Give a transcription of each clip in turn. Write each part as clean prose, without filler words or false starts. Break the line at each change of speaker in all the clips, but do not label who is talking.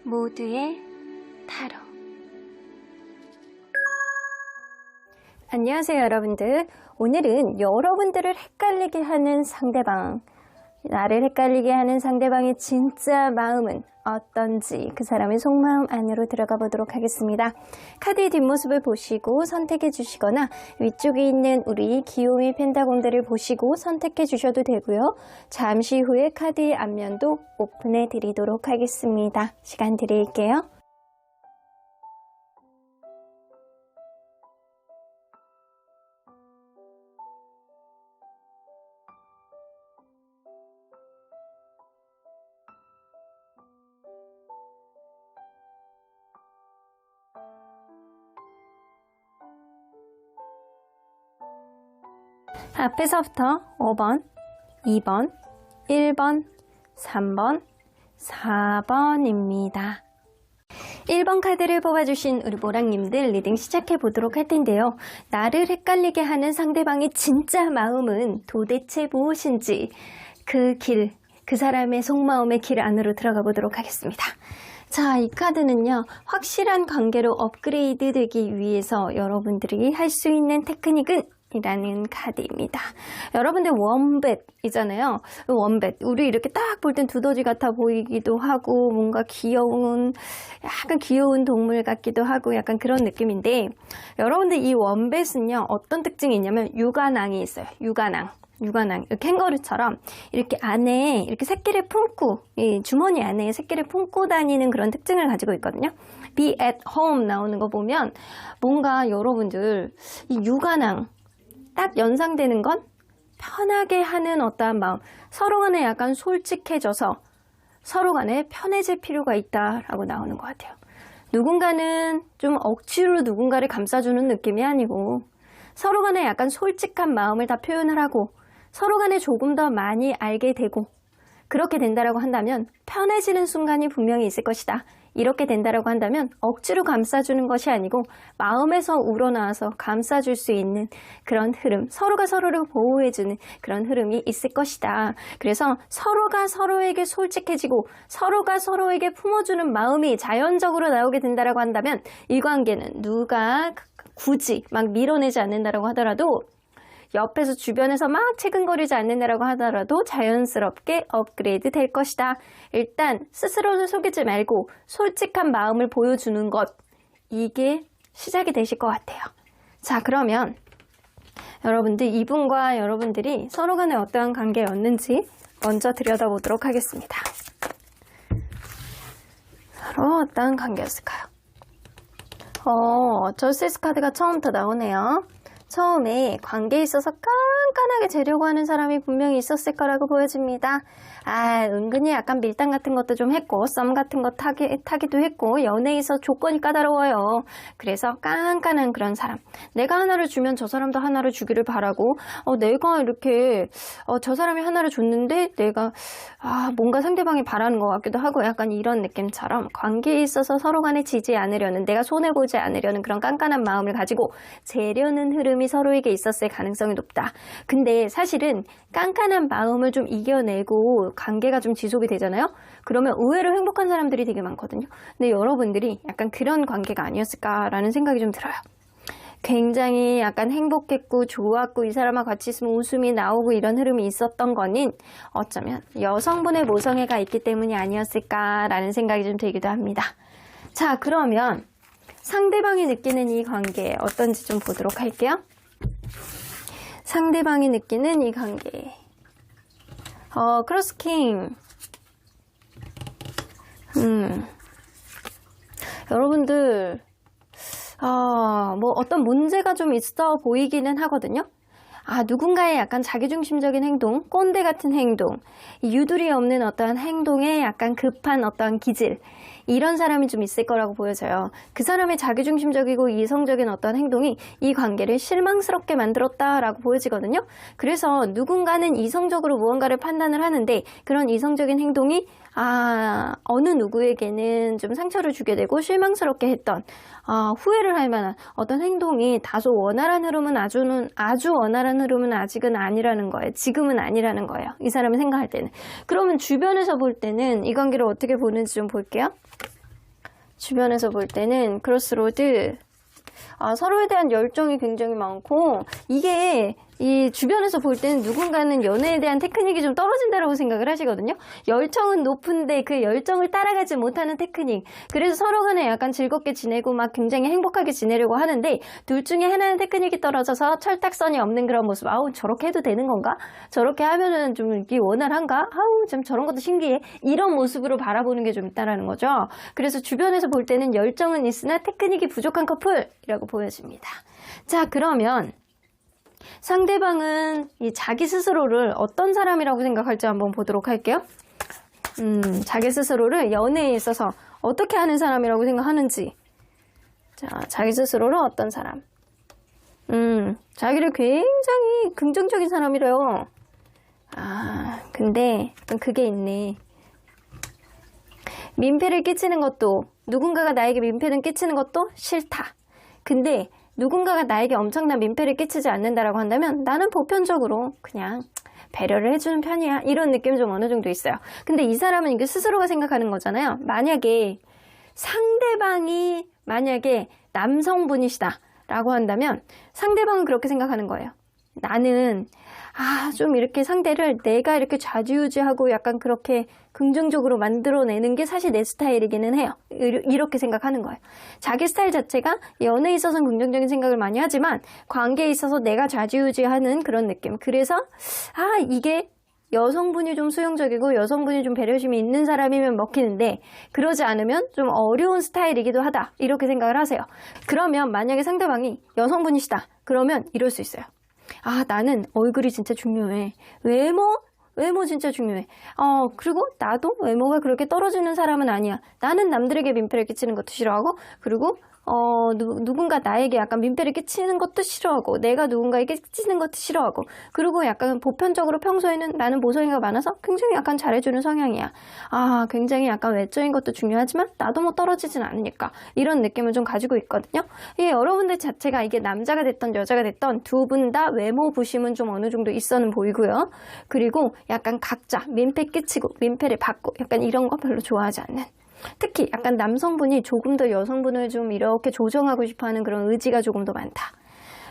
모두의 타로. 안녕하세요 여러분들. 오늘은 여러분들을 헷갈리게 하는 상대방, 나를 헷갈리게 하는 상대방의 진짜 마음은 어떤지 그 사람의 속마음 안으로 들어가 보도록 하겠습니다. 카드의 뒷모습을 보시고 선택해 주시거나 위쪽에 있는 우리 기요미 펜타곤들을 보시고 선택해 주셔도 되고요. 잠시 후에 카드의 앞면도 오픈해 드리도록 하겠습니다. 시간 드릴게요. 앞에서부터 5번, 2번, 1번, 3번, 4번입니다. 1번 카드를 뽑아주신 우리 모랑님들 리딩 시작해 보도록 할 텐데요. 나를 헷갈리게 하는 상대방의 진짜 마음은 도대체 무엇인지 그 길, 그 사람의 속마음의 길 안으로 들어가 보도록 하겠습니다. 자, 이 카드는요, 확실한 관계로 업그레이드 되기 위해서 여러분들이 할 수 있는 테크닉은 이라는 카드입니다. 여러분들 원뱃이잖아요. 원뱃. 우리 이렇게 딱 볼 땐 두더지 같아 보이기도 하고 뭔가 약간 귀여운 동물 같기도 하고 약간 그런 느낌인데, 여러분들 이 원뱃은요 어떤 특징이 있냐면 육아낭이 있어요. 육아낭, 캥거루처럼 이렇게 안에 이렇게 새끼를 품고, 이 주머니 안에 새끼를 품고 다니는 그런 특징을 가지고 있거든요. Be at home 나오는 거 보면 뭔가 여러분들 이 육아낭 딱 연상되는 건 편하게 하는 어떠한 마음, 서로 간에 약간 솔직해져서 서로 간에 편해질 필요가 있다라고 나오는 것 같아요. 누군가는 좀 억지로 누군가를 감싸주는 느낌이 아니고 서로 간에 약간 솔직한 마음을 다 표현을 하고 서로 간에 조금 더 많이 알게 되고, 그렇게 된다라고 한다면 편해지는 순간이 분명히 있을 것이다. 이렇게 된다라고 한다면 억지로 감싸주는 것이 아니고 마음에서 우러나와서 감싸줄 수 있는 그런 흐름, 서로가 서로를 보호해주는 그런 흐름이 있을 것이다. 그래서 서로가 서로에게 솔직해지고 서로가 서로에게 품어주는 마음이 자연적으로 나오게 된다라고 한다면 이 관계는 누가 굳이 막 밀어내지 않는다라고 하더라도, 옆에서 주변에서 막 채근거리지 않는다라고 하더라도 자연스럽게 업그레이드 될 것이다. 일단 스스로를 속이지 말고 솔직한 마음을 보여주는 것, 이게 시작이 되실 것 같아요. 자, 그러면 여러분들, 이분과 여러분들이 서로 간에 어떠한 관계였는지 먼저 들여다보도록 하겠습니다. 서로 어떠한 관계였을까요? 저스티스 카드가 처음부터 나오네요. 처음에 관계에 있어서 깐깐하게 재려고 하는 사람이 분명히 있었을 거라고 보여집니다. 은근히 약간 밀당 같은 것도 좀 했고 썸 같은 거 타기도 했고 연애에서 조건이 까다로워요. 그래서 깐깐한 그런 사람, 내가 하나를 주면 저 사람도 하나를 주기를 바라고, 내가 이렇게 저 사람이 하나를 줬는데 내가 뭔가 상대방이 바라는 것 같기도 하고, 약간 이런 느낌처럼 관계에 있어서 서로 간에 지지 않으려는, 내가 손해보지 않으려는 그런 깐깐한 마음을 가지고 재려는 흐름이 서로에게 있었을 가능성이 높다. 근데 사실은 깐깐한 마음을 좀 이겨내고 관계가 좀 지속이 되잖아요. 그러면 의외로 행복한 사람들이 되게 많거든요. 근데 여러분들이 약간 그런 관계가 아니었을까라는 생각이 좀 들어요. 굉장히 약간 행복했고 좋았고 이 사람과 같이 있으면 웃음이 나오고 이런 흐름이 있었던 거는 어쩌면 여성분의 모성애가 있기 때문이 아니었을까라는 생각이 좀 들기도 합니다. 자, 그러면 상대방이 느끼는 이 관계 어떤지 좀 보도록 할게요. 상대방이 느끼는 이 관계. 크로스킹. 여러분들, 뭐 어떤 문제가 좀 있어 보이기는 하거든요. 누군가의 약간 자기중심적인 행동, 꼰대 같은 행동, 유두리 없는 어떠한 행동에 약간 급한 어떠한 기질, 이런 사람이 좀 있을 거라고 보여져요. 그 사람의 자기중심적이고 이성적인 어떤 행동이 이 관계를 실망스럽게 만들었다라고 보여지거든요. 그래서 누군가는 이성적으로 무언가를 판단을 하는데 그런 이성적인 행동이 어느 누구에게는 좀 상처를 주게 되고 실망스럽게 했던, 후회를 할 만한 어떤 행동이 다소 원활한 흐름은 아주 원활한 흐름은 아직은 아니라는 거예요. 지금은 아니라는 거예요. 이 사람이 생각할 때는. 그러면 주변에서 볼 때는 이 관계를 어떻게 보는지 좀 볼게요. 주변에서 볼 때는 크로스로드. 서로에 대한 열정이 굉장히 많고, 이게 이 주변에서 볼 때는 누군가는 연애에 대한 테크닉이 좀 떨어진다라고 생각을 하시거든요. 열정은 높은데 그 열정을 따라가지 못하는 테크닉. 그래서 서로 간에 약간 즐겁게 지내고 막 굉장히 행복하게 지내려고 하는데, 둘 중에 하나는 테크닉이 떨어져서 철딱선이 없는 그런 모습. 저렇게 해도 되는 건가? 저렇게 하면은 좀 이게 원활한가? 좀 저런 것도 신기해. 이런 모습으로 바라보는 게 좀 있다라는 거죠. 그래서 주변에서 볼 때는 열정은 있으나 테크닉이 부족한 커플이라고 보여집니다. 자, 그러면 상대방은 이 자기 스스로를 어떤 사람이라고 생각할지 한번 보도록 할게요. 자기 스스로를 연애에 있어서 어떻게 하는 사람이라고 생각하는지. 자, 자기 스스로를 어떤 사람. 자기를 굉장히 긍정적인 사람이래요. 근데 그게 있네. 민폐를 끼치는 것도, 누군가가 나에게 민폐를 끼치는 것도 싫다. 근데 누군가가 나에게 엄청난 민폐를 끼치지 않는다라고 한다면 나는 보편적으로 그냥 배려를 해주는 편이야. 이런 느낌이 좀 어느 정도 있어요. 근데 이 사람은 이게 스스로가 생각하는 거잖아요. 만약에 상대방이 남성분이시다 라고 한다면 상대방은 그렇게 생각하는 거예요. 나는 좀 이렇게 상대를 내가 이렇게 좌지우지하고 약간 그렇게 긍정적으로 만들어내는 게 사실 내 스타일이기는 해요. 이렇게 생각하는 거예요. 자기 스타일 자체가 연애에 있어서는 긍정적인 생각을 많이 하지만 관계에 있어서 내가 좌지우지하는 그런 느낌. 그래서 이게 여성분이 좀 수용적이고 여성분이 좀 배려심이 있는 사람이면 먹히는데 그러지 않으면 좀 어려운 스타일이기도 하다. 이렇게 생각을 하세요. 그러면 만약에 상대방이 여성분이시다. 그러면 이럴 수 있어요. 나는 얼굴이 진짜 중요해. 외모 진짜 중요해. 그리고 나도 외모가 그렇게 떨어지는 사람은 아니야. 나는 남들에게 민폐를 끼치는 것도 싫어하고, 그리고 누군가 나에게 약간 민폐를 끼치는 것도 싫어하고, 내가 누군가에게 끼치는 것도 싫어하고, 그리고 약간 보편적으로 평소에는 나는 모성애가 많아서 굉장히 약간 잘해주는 성향이야. 굉장히 약간 외적인 것도 중요하지만 나도 뭐 떨어지진 않으니까 이런 느낌을 좀 가지고 있거든요. 여러분들 자체가 이게 남자가 됐던 여자가 됐던 두 분 다 외모 부심은 좀 어느 정도 있어는 보이고요. 그리고 약간 각자 민폐 끼치고 민폐를 받고 약간 이런 거 별로 좋아하지 않는, 특히 약간 남성분이 조금 더 여성분을 좀 이렇게 조정하고 싶어하는 그런 의지가 조금 더 많다.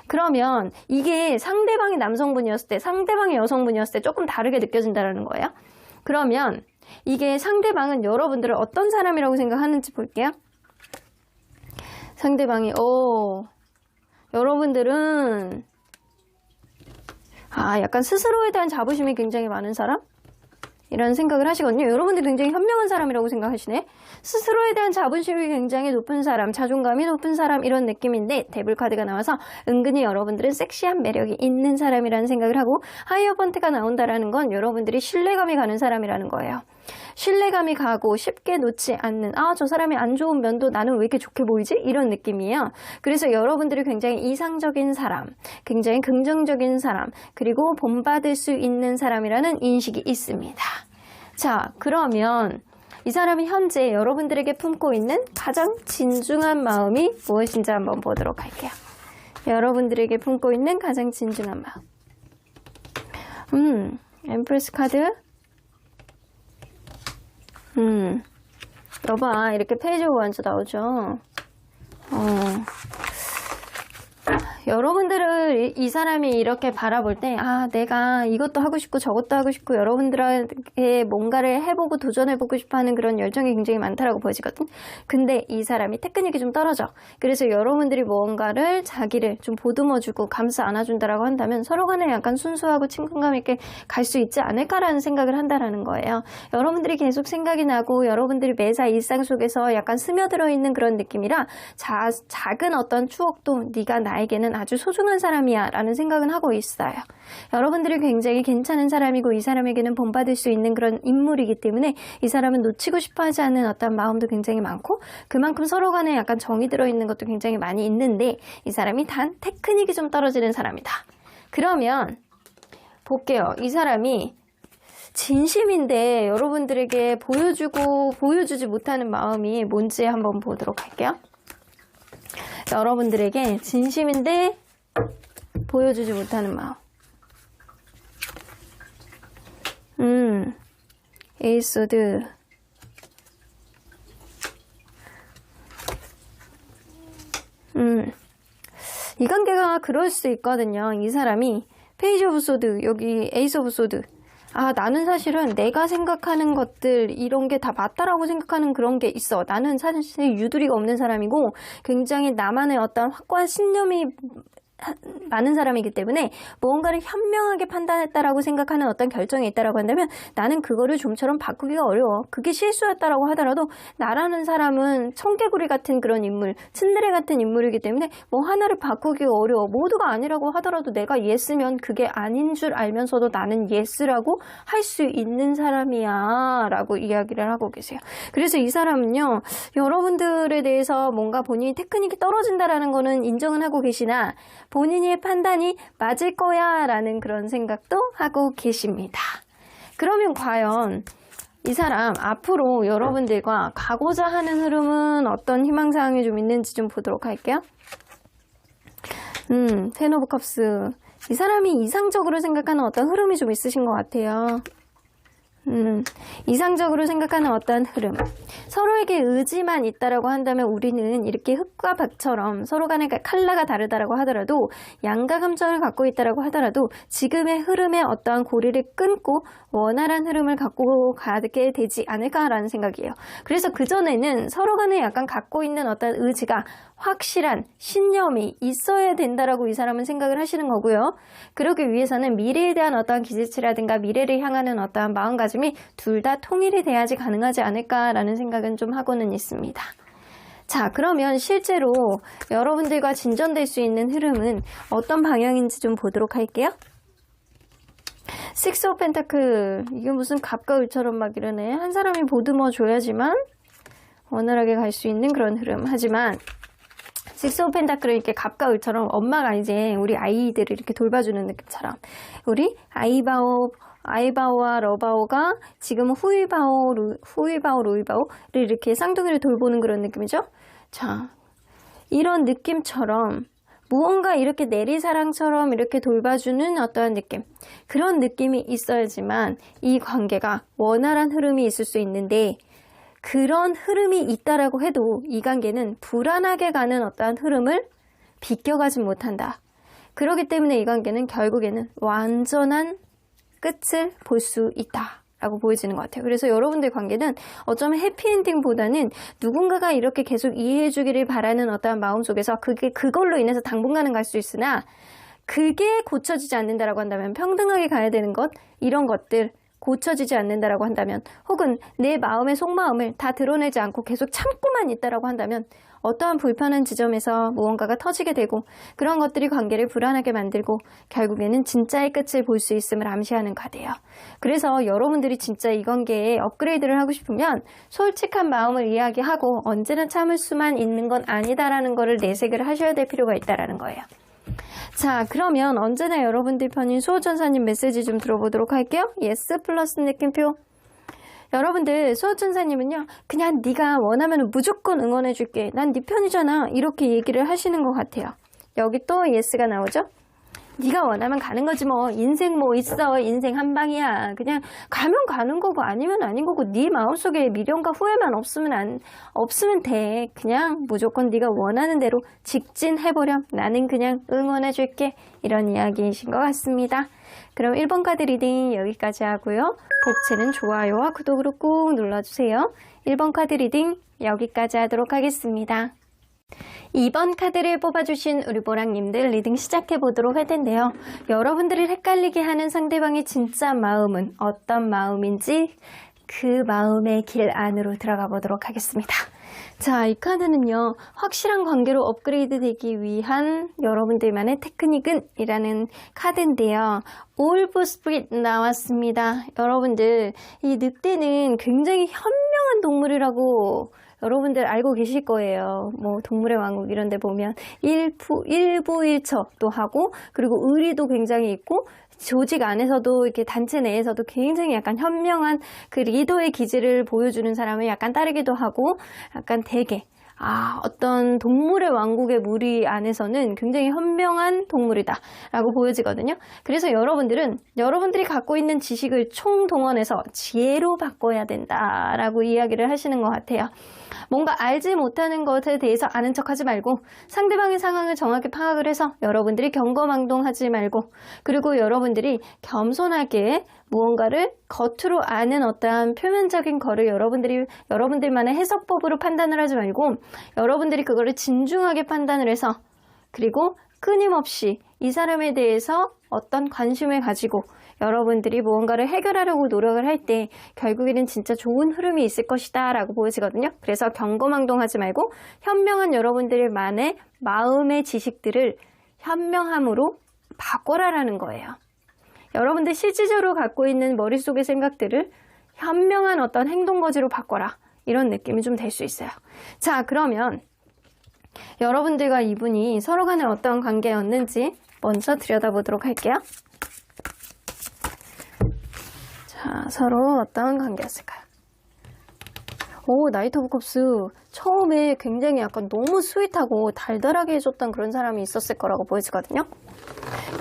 그러면 이게 상대방이 남성분이었을 때, 상대방이 여성분이었을 때 조금 다르게 느껴진다는 거예요. 그러면 이게 상대방은 여러분들을 어떤 사람이라고 생각하는지 볼게요. 상대방이 여러분들은 약간 스스로에 대한 자부심이 굉장히 많은 사람? 이라는 생각을 하시거든요. 여러분들 굉장히 현명한 사람이라고 생각하시네. 스스로에 대한 자부심이 굉장히 높은 사람, 자존감이 높은 사람 이런 느낌인데 데블 카드가 나와서 은근히 여러분들은 섹시한 매력이 있는 사람이라는 생각을 하고, 하이어번트가 나온다라는 건 여러분들이 신뢰감이 가는 사람이라는 거예요. 신뢰감이 가고 쉽게 놓지 않는, 저 사람이 안 좋은 면도 나는 왜 이렇게 좋게 보이지? 이런 느낌이에요. 그래서 여러분들이 굉장히 이상적인 사람, 굉장히 긍정적인 사람, 그리고 본받을 수 있는 사람이라는 인식이 있습니다. 자, 그러면 이 사람이 현재 여러분들에게 품고 있는 가장 진중한 마음이 무엇인지 한번 보도록 할게요. 여러분들에게 품고 있는 가장 진중한 마음. 엠프레스 카드. 여봐, 이렇게 페이지 오브 완즈 나오죠. 여러분들을 이 사람이 이렇게 바라볼 때 내가 이것도 하고 싶고 저것도 하고 싶고 여러분들에게 뭔가를 해보고 도전해보고 싶어하는 그런 열정이 굉장히 많다라고 보여지거든. 근데 이 사람이 테크닉이 좀 떨어져. 그래서 여러분들이 무언가를 자기를 좀 보듬어주고 감싸 안아준다라고 한다면 서로 간에 약간 순수하고 친근감 있게 갈 수 있지 않을까라는 생각을 한다라는 거예요. 여러분들이 계속 생각이 나고 여러분들이 매사 일상 속에서 약간 스며들어 있는 그런 느낌이라 작은 어떤 추억도 네가 나에게는 아주 소중한 사람이야 라는 생각은 하고 있어요. 여러분들이 굉장히 괜찮은 사람이고 이 사람에게는 본받을 수 있는 그런 인물이기 때문에 이 사람은 놓치고 싶어 하지 않는 어떤 마음도 굉장히 많고, 그만큼 서로 간에 약간 정이 들어있는 것도 굉장히 많이 있는데 이 사람이 단 테크닉이 좀 떨어지는 사람이다. 그러면 볼게요. 이 사람이 진심인데 여러분들에게 보여주지 못하는 마음이 뭔지 한번 보도록 할게요. 여러분들에게 진심인데 보여주지 못하는 마음. 에이스 소드. 그럴 수 있거든요. 이 사람이 페이지 오브 소드, 여기 에이스 오브 소드. 나는 사실은 내가 생각하는 것들 이런 게 다 맞다라고 생각하는 그런 게 있어. 나는 사실 유두리가 없는 사람이고 굉장히 나만의 어떤 확고한 신념이 많은 사람이기 때문에 무언가를 현명하게 판단했다라고 생각하는 어떤 결정이 있다라고 한다면 나는 그거를 좀처럼 바꾸기가 어려워. 그게 실수였다라고 하더라도 나라는 사람은 청개구리 같은 그런 인물, 츤드레 같은 인물이기 때문에 뭐 하나를 바꾸기가 어려워. 모두가 아니라고 하더라도 내가 예스면 그게 아닌 줄 알면서도 나는 예스라고 할 수 있는 사람이야 라고 이야기를 하고 계세요. 그래서 이 사람은요, 여러분들에 대해서 뭔가 본인이 테크닉이 떨어진다라는 거는 인정은 하고 계시나 본인의 판단이 맞을 거야 라는 그런 생각도 하고 계십니다. 그러면 과연 이 사람 앞으로 여러분들과 가고자 하는 흐름은 어떤 희망사항이 좀 있는지 좀 보도록 할게요. 텐 오브 컵스. 이 사람이 이상적으로 생각하는 어떤 흐름이 좀 있으신 것 같아요. 이상적으로 생각하는 어떤 흐름. 서로에게 의지만 있다라고 한다면 우리는 이렇게 흙과 밭처럼 서로 간의 칼라가 다르다라고 하더라도 양가 감정을 갖고 있다라고 하더라도 지금의 흐름에 어떠한 고리를 끊고 원활한 흐름을 갖고 가게 되지 않을까라는 생각이에요. 그래서 그전에는 서로 간에 약간 갖고 있는 어떤 의지가 확실한 신념이 있어야 된다라고 이 사람은 생각을 하시는 거고요. 그러기 위해서는 미래에 대한 어떠한 기대치라든가 미래를 향하는 어떠한 마음가짐이 둘 다 통일이 돼야지 가능하지 않을까라는 생각은 좀 하고는 있습니다. 자, 그러면 실제로 여러분들과 진전될 수 있는 흐름은 어떤 방향인지 좀 보도록 할게요. 식스 오브 펜타클. 이게 무슨 갑과 을처럼 막 이러네. 한 사람이 보듬어 줘야지만 원활하게 갈 수 있는 그런 흐름. 하지만 식스 오브 펜타클을 이렇게 갑과 을처럼 엄마가 이제 우리 아이들을 이렇게 돌봐주는 느낌처럼 우리 아이바오와 러바오가 지금 후이바오, 루이바오를 이렇게 쌍둥이를 돌보는 그런 느낌이죠. 자, 이런 느낌처럼 무언가 이렇게 내리사랑처럼 이렇게 돌봐주는 어떠한 느낌, 그런 느낌이 있어야지만 이 관계가 원활한 흐름이 있을 수 있는데 그런 흐름이 있다라고 해도 이 관계는 불안하게 가는 어떠한 흐름을 비껴가지 못한다. 그렇기 때문에 이 관계는 결국에는 완전한 끝을 볼 수 있다라고 보여지는 것 같아요. 그래서 여러분들 관계는 어쩌면 해피엔딩보다는 누군가가 이렇게 계속 이해해주기를 바라는 어떠한 마음 속에서 그걸로 인해서 당분간은 갈 수 있으나 그게 고쳐지지 않는다라고 한다면 평등하게 가야 되는 것, 이런 것들 고쳐지지 않는다라고 한다면 혹은 내 마음의 속마음을 다 드러내지 않고 계속 참고만 있다라고 한다면 어떠한 불편한 지점에서 무언가가 터지게 되고 그런 것들이 관계를 불안하게 만들고 결국에는 진짜의 끝을 볼 수 있음을 암시하는 카드예요. 그래서 여러분들이 진짜 이 관계에 업그레이드를 하고 싶으면 솔직한 마음을 이야기하고 언제나 참을 수만 있는 건 아니다라는 거를 내색을 하셔야 될 필요가 있다라는 거예요. 자, 그러면 언제나 여러분들 편인 수호천사님 메시지 좀 들어보도록 할게요. 예스 플러스 느낌표. 여러분들 수호천사님은요, 그냥 네가 원하면 무조건 응원해줄게. 난 네 편이잖아. 이렇게 얘기를 하시는 것 같아요. 여기 또 예스가 나오죠. 네가 원하면 가는 거지 뭐. 인생 뭐 있어. 인생 한 방이야. 그냥 가면 가는 거고 아니면 아닌 거고 네 마음속에 미련과 후회만 없으면 돼. 그냥 무조건 네가 원하는 대로 직진해보렴. 나는 그냥 응원해줄게. 이런 이야기이신 것 같습니다. 그럼 1번 카드 리딩 여기까지 하고요. 복채는 좋아요와 구독으로 꾹 눌러주세요. 1번 카드 리딩 여기까지 하도록 하겠습니다. 2번 카드를 뽑아주신 우리 보랑님들 리딩 시작해보도록 할 텐데요. 여러분들을 헷갈리게 하는 상대방의 진짜 마음은 어떤 마음인지 그 마음의 길 안으로 들어가 보도록 하겠습니다. 자, 이 카드는요, 확실한 관계로 업그레이드 되기 위한 여러분들만의 테크닉은 이라는 카드인데요. 올브 스프릿 나왔습니다. 여러분들, 이 늑대는 굉장히 현명한 동물이라고 여러분들 알고 계실 거예요. 뭐 동물의 왕국 이런 데 보면 일부일처도 하고 그리고 의리도 굉장히 있고 조직 안에서도 이렇게 단체 내에서도 굉장히 약간 현명한 그 리더의 기질을 보여주는 사람을 약간 따르기도 하고 약간 되게 어떤 동물의 왕국의 무리 안에서는 굉장히 현명한 동물이다 라고 보여지거든요. 그래서 여러분들이 갖고 있는 지식을 총동원해서 지혜로 바꿔야 된다 라고 이야기를 하시는 것 같아요. 뭔가 알지 못하는 것에 대해서 아는 척하지 말고 상대방의 상황을 정확히 파악을 해서 여러분들이 경거망동하지 말고, 그리고 여러분들이 겸손하게 무언가를 겉으로 아는 어떠한 표면적인 거를 여러분들만의 해석법으로 판단을 하지 말고 여러분들이 그거를 진중하게 판단을 해서, 그리고 끊임없이 이 사람에 대해서 어떤 관심을 가지고 여러분들이 무언가를 해결하려고 노력을 할 때 결국에는 진짜 좋은 흐름이 있을 것이다 라고 보여지거든요. 그래서 경거망동하지 말고 현명한 여러분들만의 마음의 지식들을 현명함으로 바꿔라라는 거예요. 여러분들 실질적으로 갖고 있는 머릿속의 생각들을 현명한 어떤 행동거지로 바꿔라, 이런 느낌이 좀 될 수 있어요. 자, 그러면 여러분들과 이분이 서로 간에 어떤 관계였는지 먼저 들여다보도록 할게요. 자, 서로 어떤 관계였을까요? 나이트 오브 컵스. 처음에 굉장히 약간 너무 스윗하고 달달하게 해줬던 그런 사람이 있었을 거라고 보여지거든요.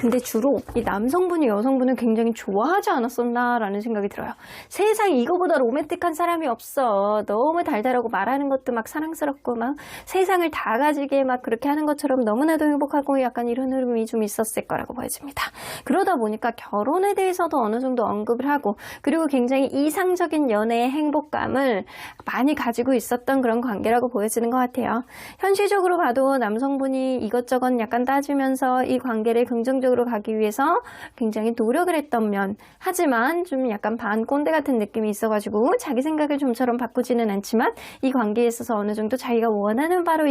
근데 주로 이 남성분이 여성분을 굉장히 좋아하지 않았었나라는 생각이 들어요. 세상에 이거보다 로맨틱한 사람이 없어. 너무 달달하고 말하는 것도 막 사랑스럽고 막 세상을 다 가지게 막 그렇게 하는 것처럼 너무나도 행복하고 약간 이런 흐름이 좀 있었을 거라고 보여집니다. 그러다 보니까 결혼에 대해서도 어느 정도 언급을 하고, 그리고 굉장히 이상적인 연애의 행복감을 많이 가지고 있었던 그런 관계라고 보여지는 것 같아요. 현실적으로 봐도 남성분이 이것저것 약간 따지면서 이 관계를 긍정적으로 가기 위해서 굉장히 노력을 했던 면, 하지만 좀 약간 반꼰대 같은 느낌이 있어가지고 자기 생각을 좀처럼 바꾸지는 않지만 이 관계에 있어서 어느 정도 자기가 원하는 바로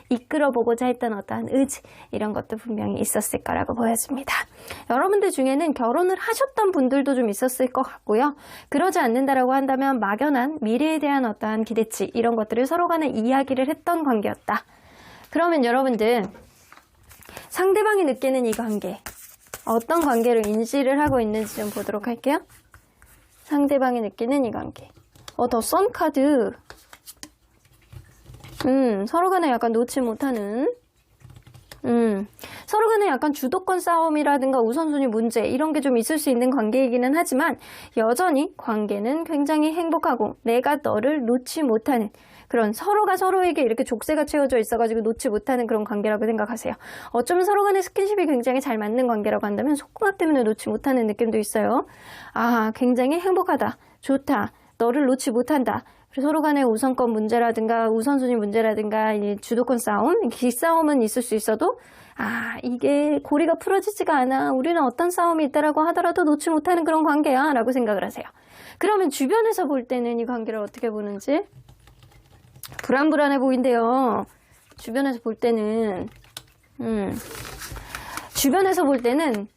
이끌어보고자 했던 어떠한 의지, 이런 것도 분명히 있었을 거라고 보여집니다. 여러분들 중에는 결혼을 하셨던 분들도 좀 있었을 것 같고요. 그러지 않는다라고 한다면 막연한 미래에 대한 어떠한 기대치, 이런 것들을 서로 간에 이야기를 했던 관계였다. 그러면 여러분들, 상대방이 느끼는 이 관계, 어떤 관계를 인지를 하고 있는지 좀 보도록 할게요. 상대방이 느끼는 이 관계. 더 선 카드. 서로 간에 약간 놓지 못하는, 서로 간에 약간 주도권 싸움이라든가 우선순위 문제, 이런 게 좀 있을 수 있는 관계이기는 하지만 여전히 관계는 굉장히 행복하고 내가 너를 놓지 못하는 그런, 서로가 서로에게 이렇게 족쇄가 채워져 있어가지고 놓지 못하는 그런 관계라고 생각하세요. 어쩌면 서로 간의 스킨십이 굉장히 잘 맞는 관계라고 한다면 속궁합 때문에 놓지 못하는 느낌도 있어요. 굉장히 행복하다, 좋다, 너를 놓지 못한다. 그리고 서로 간의 우선권 문제라든가 우선순위 문제라든가 이 주도권 싸움, 기싸움은 있을 수 있어도 이게 고리가 풀어지지가 않아, 우리는 어떤 싸움이 있다라고 하더라도 놓지 못하는 그런 관계야 라고 생각을 하세요. 그러면 주변에서 볼 때는 이 관계를 어떻게 보는지? 불안불안해 보인대요. 주변에서 볼 때는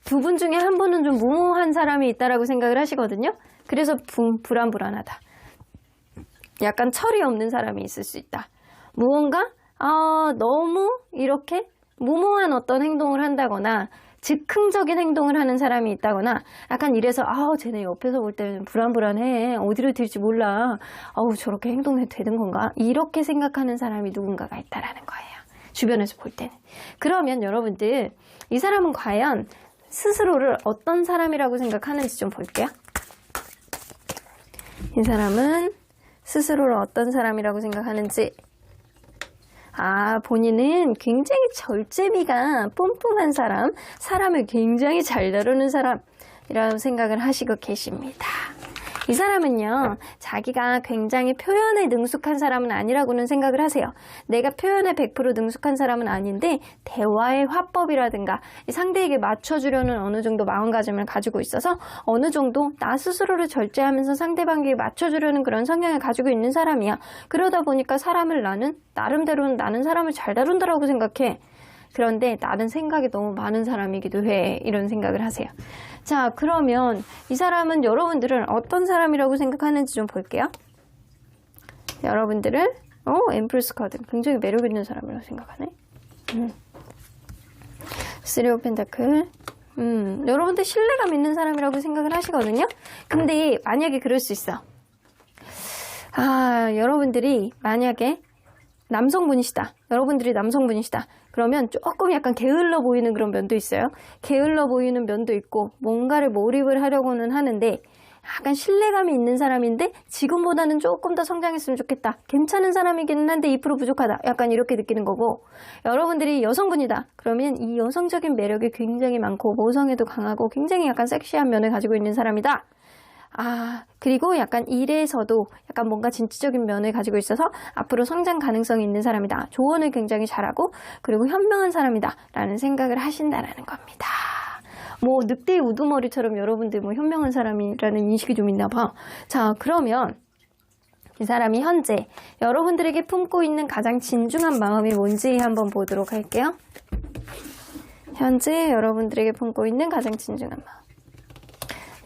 두 분 중에 한 분은 좀 무모한 사람이 있다라고 생각을 하시거든요. 그래서 불안불안하다. 약간 철이 없는 사람이 있을 수 있다. 무언가 너무 이렇게 무모한 어떤 행동을 한다거나 즉흥적인 행동을 하는 사람이 있다거나, 약간 이래서 쟤네 옆에서 볼 때는 불안불안해, 어디로 튈지 몰라, 저렇게 행동해도 되는 건가, 이렇게 생각하는 사람이 누군가가 있다라는 거예요. 주변에서 볼 때는. 그러면 여러분들, 이 사람은 과연 스스로를 어떤 사람이라고 생각하는지 좀 볼게요. 이 사람은 스스로를 어떤 사람이라고 생각하는지. 본인은 굉장히 절제미가 뿜뿜한 사람, 사람을 굉장히 잘 다루는 사람이라고 생각을 하시고 계십니다. 이 사람은요, 자기가 굉장히 표현에 능숙한 사람은 아니라고는 생각을 하세요. 내가 표현에 100% 능숙한 사람은 아닌데 대화의 화법이라든가 상대에게 맞춰주려는 어느 정도 마음가짐을 가지고 있어서 어느 정도 나 스스로를 절제하면서 상대방에게 맞춰주려는 그런 성향을 가지고 있는 사람이야. 그러다 보니까 나름대로는 나는 사람을 잘 다룬다라고 생각해. 그런데 나는 생각이 너무 많은 사람이기도 해. 이런 생각을 하세요. 자, 그러면 이 사람은 여러분들은 어떤 사람이라고 생각하는지 좀 볼게요. 여러분들은 엠프레스 카드 굉장히 매력 있는 사람이라고 생각하네. 쓰리 오브 펜타클. 여러분들 신뢰감 있는 사람이라고 생각을 하시거든요. 근데 만약에 그럴 수 있어. 여러분들이 만약에 남성분이시다. 여러분들이 남성분이시다. 그러면 조금 약간 게을러 보이는 그런 면도 있어요. 게을러 보이는 면도 있고 뭔가를 몰입을 하려고는 하는데 약간 신뢰감이 있는 사람인데 지금보다는 조금 더 성장했으면 좋겠다. 괜찮은 사람이기는 한데 2% 부족하다. 약간 이렇게 느끼는 거고, 여러분들이 여성분이다. 그러면 이 여성적인 매력이 굉장히 많고 모성애도 강하고 굉장히 약간 섹시한 면을 가지고 있는 사람이다. 그리고 약간 일에서도 약간 뭔가 진취적인 면을 가지고 있어서 앞으로 성장 가능성이 있는 사람이다. 조언을 굉장히 잘하고 그리고 현명한 사람이다. 라는 생각을 하신다라는 겁니다. 뭐 늑대의 우두머리처럼 여러분들 뭐 현명한 사람이라는 인식이 좀 있나 봐. 자, 그러면 이 사람이 현재 여러분들에게 품고 있는 가장 진중한 마음이 뭔지 한번 보도록 할게요. 현재 여러분들에게 품고 있는 가장 진중한 마음.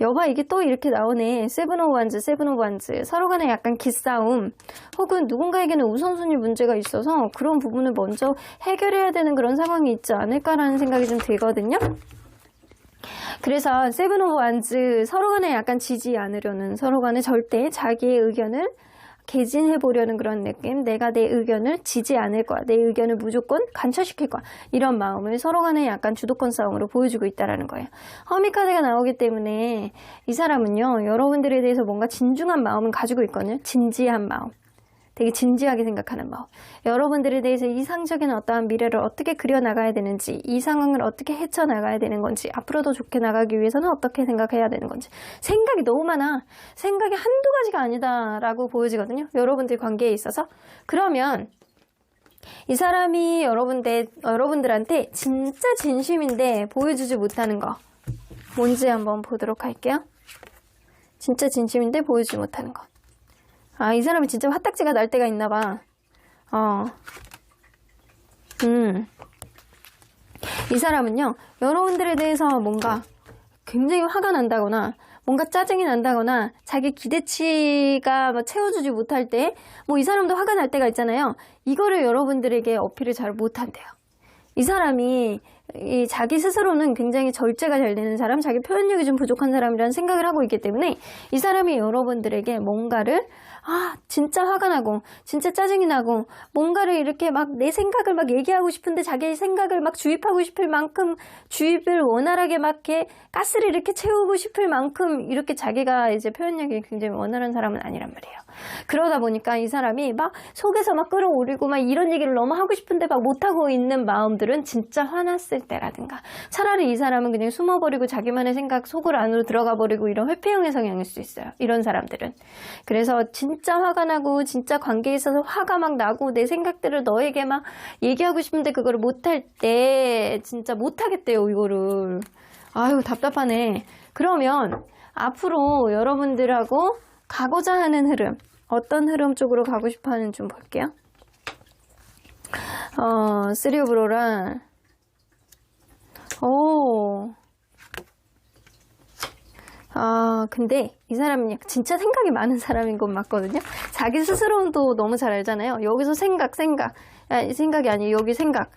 여봐, 이게 또 이렇게 나오네. 세븐 오브 완즈, 세븐 오브 완즈. 서로 간에 약간 기싸움 혹은 누군가에게는 우선순위 문제가 있어서 그런 부분을 먼저 해결해야 되는 그런 상황이 있지 않을까라는 생각이 좀 들거든요. 그래서 세븐 오브 완즈, 서로 간에 약간 지지 않으려는, 서로 간에 절대 자기의 의견을 개진해보려는 그런 느낌. 내가 내 의견을 지지 않을 거야. 내 의견을 무조건 관철시킬 거야. 이런 마음을 서로 간에 약간 주도권 싸움으로 보여주고 있다는 거예요. 허미카드가 나오기 때문에 이 사람은요, 여러분들에 대해서 뭔가 진중한 마음은 가지고 있거든요. 진지한 마음. 되게 진지하게 생각하는 마음. 여러분들에 대해서 이상적인 어떠한 미래를 어떻게 그려나가야 되는지, 이 상황을 어떻게 헤쳐나가야 되는 건지, 앞으로 더 좋게 나가기 위해서는 어떻게 생각해야 되는 건지. 생각이 너무 많아. 생각이 한두 가지가 아니다라고 보여지거든요. 여러분들 관계에 있어서. 그러면 이 사람이 여러분들한테 진짜 진심인데 보여주지 못하는 거 뭔지 한번 보도록 할게요. 진짜 진심인데 보여주지 못하는 거. 이 사람이 진짜 화딱지가 날 때가 있나 봐. 이 사람은요, 여러분들에 대해서 뭔가 굉장히 화가 난다거나 뭔가 짜증이 난다거나 자기 기대치가 채워주지 못할 때 뭐 이 사람도 화가 날 때가 있잖아요. 이거를 여러분들에게 어필을 잘 못한대요. 이 사람이 자기 스스로는 굉장히 절제가 잘 되는 사람, 자기 표현력이 좀 부족한 사람이라는 생각을 하고 있기 때문에 이 사람이 여러분들에게 뭔가를 진짜 화가 나고 진짜 짜증이 나고 뭔가를 이렇게 막 내 생각을 막 얘기하고 싶은데 자기 생각을 막 주입하고 싶을 만큼 주입을 원활하게 막 이렇게 가스를 이렇게 채우고 싶을 만큼 이렇게 자기가 이제 표현력이 굉장히 원활한 사람은 아니란 말이에요. 그러다 보니까 이 사람이 막 속에서 막 끌어올리고 막 이런 얘기를 너무 하고 싶은데 막 못하고 있는 마음들은 진짜 화났을 때라든가, 차라리 이 사람은 그냥 숨어버리고 자기만의 생각 속을 안으로 들어가 버리고 이런 회피형의 성향일 수 있어요. 이런 사람들은. 그래서 진짜 화가 나고 진짜 관계에 있어서 화가 막 나고 내 생각들을 너에게 막 얘기하고 싶은데 그거를 못할 때 진짜 못하겠대요, 이거를. 아유, 답답하네. 그러면 앞으로 여러분들하고 가고자 하는 흐름, 어떤 흐름 쪽으로 가고 싶어 하는지 좀 볼게요. 쓰리 오브 로라. 근데 이 사람은 진짜 생각이 많은 사람인 건 맞거든요. 자기 스스로도 너무 잘 알잖아요. 여기서 생각이 아니에요. 여기 생각이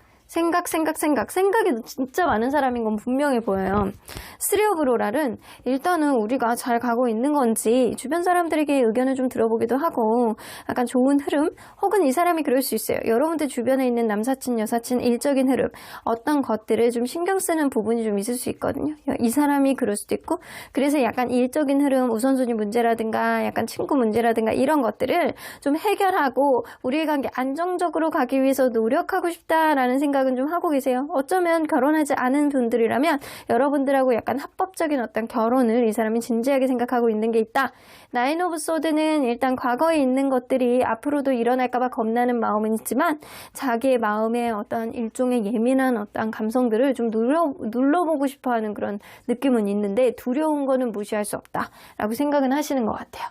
진짜 많은 사람인 건 분명해 보여요. 쓰리 오브 로랄은 일단은 우리가 잘 가고 있는 건지 주변 사람들에게 의견을 좀 들어보기도 하고 약간 좋은 흐름, 혹은 이 사람이 그럴 수 있어요. 여러분들 주변에 있는 남사친, 여사친, 일적인 흐름, 어떤 것들을 좀 신경 쓰는 부분이 좀 있을 수 있거든요. 이 사람이 그럴 수도 있고, 그래서 약간 일적인 흐름, 우선순위 문제라든가 약간 친구 문제라든가 이런 것들을 좀 해결하고 우리의 관계 안정적으로 가기 위해서 노력하고 싶다라는 생각은 좀 하고 계세요. 어쩌면 결혼하지 않은 분들이라면 여러분들하고 약간 합법적인 어떤 결혼을 이 사람이 진지하게 생각하고 있는 게 있다. 나인 오브 소드는 일단 과거에 있는 것들이 앞으로도 일어날까봐 겁나는 마음은 있지만 자기의 마음에 어떤 일종의 예민한 어떤 감성들을 좀 눌러보고 싶어하는 그런 느낌은 있는데 두려운 거는 무시할 수 없다라고 생각은 하시는 것 같아요.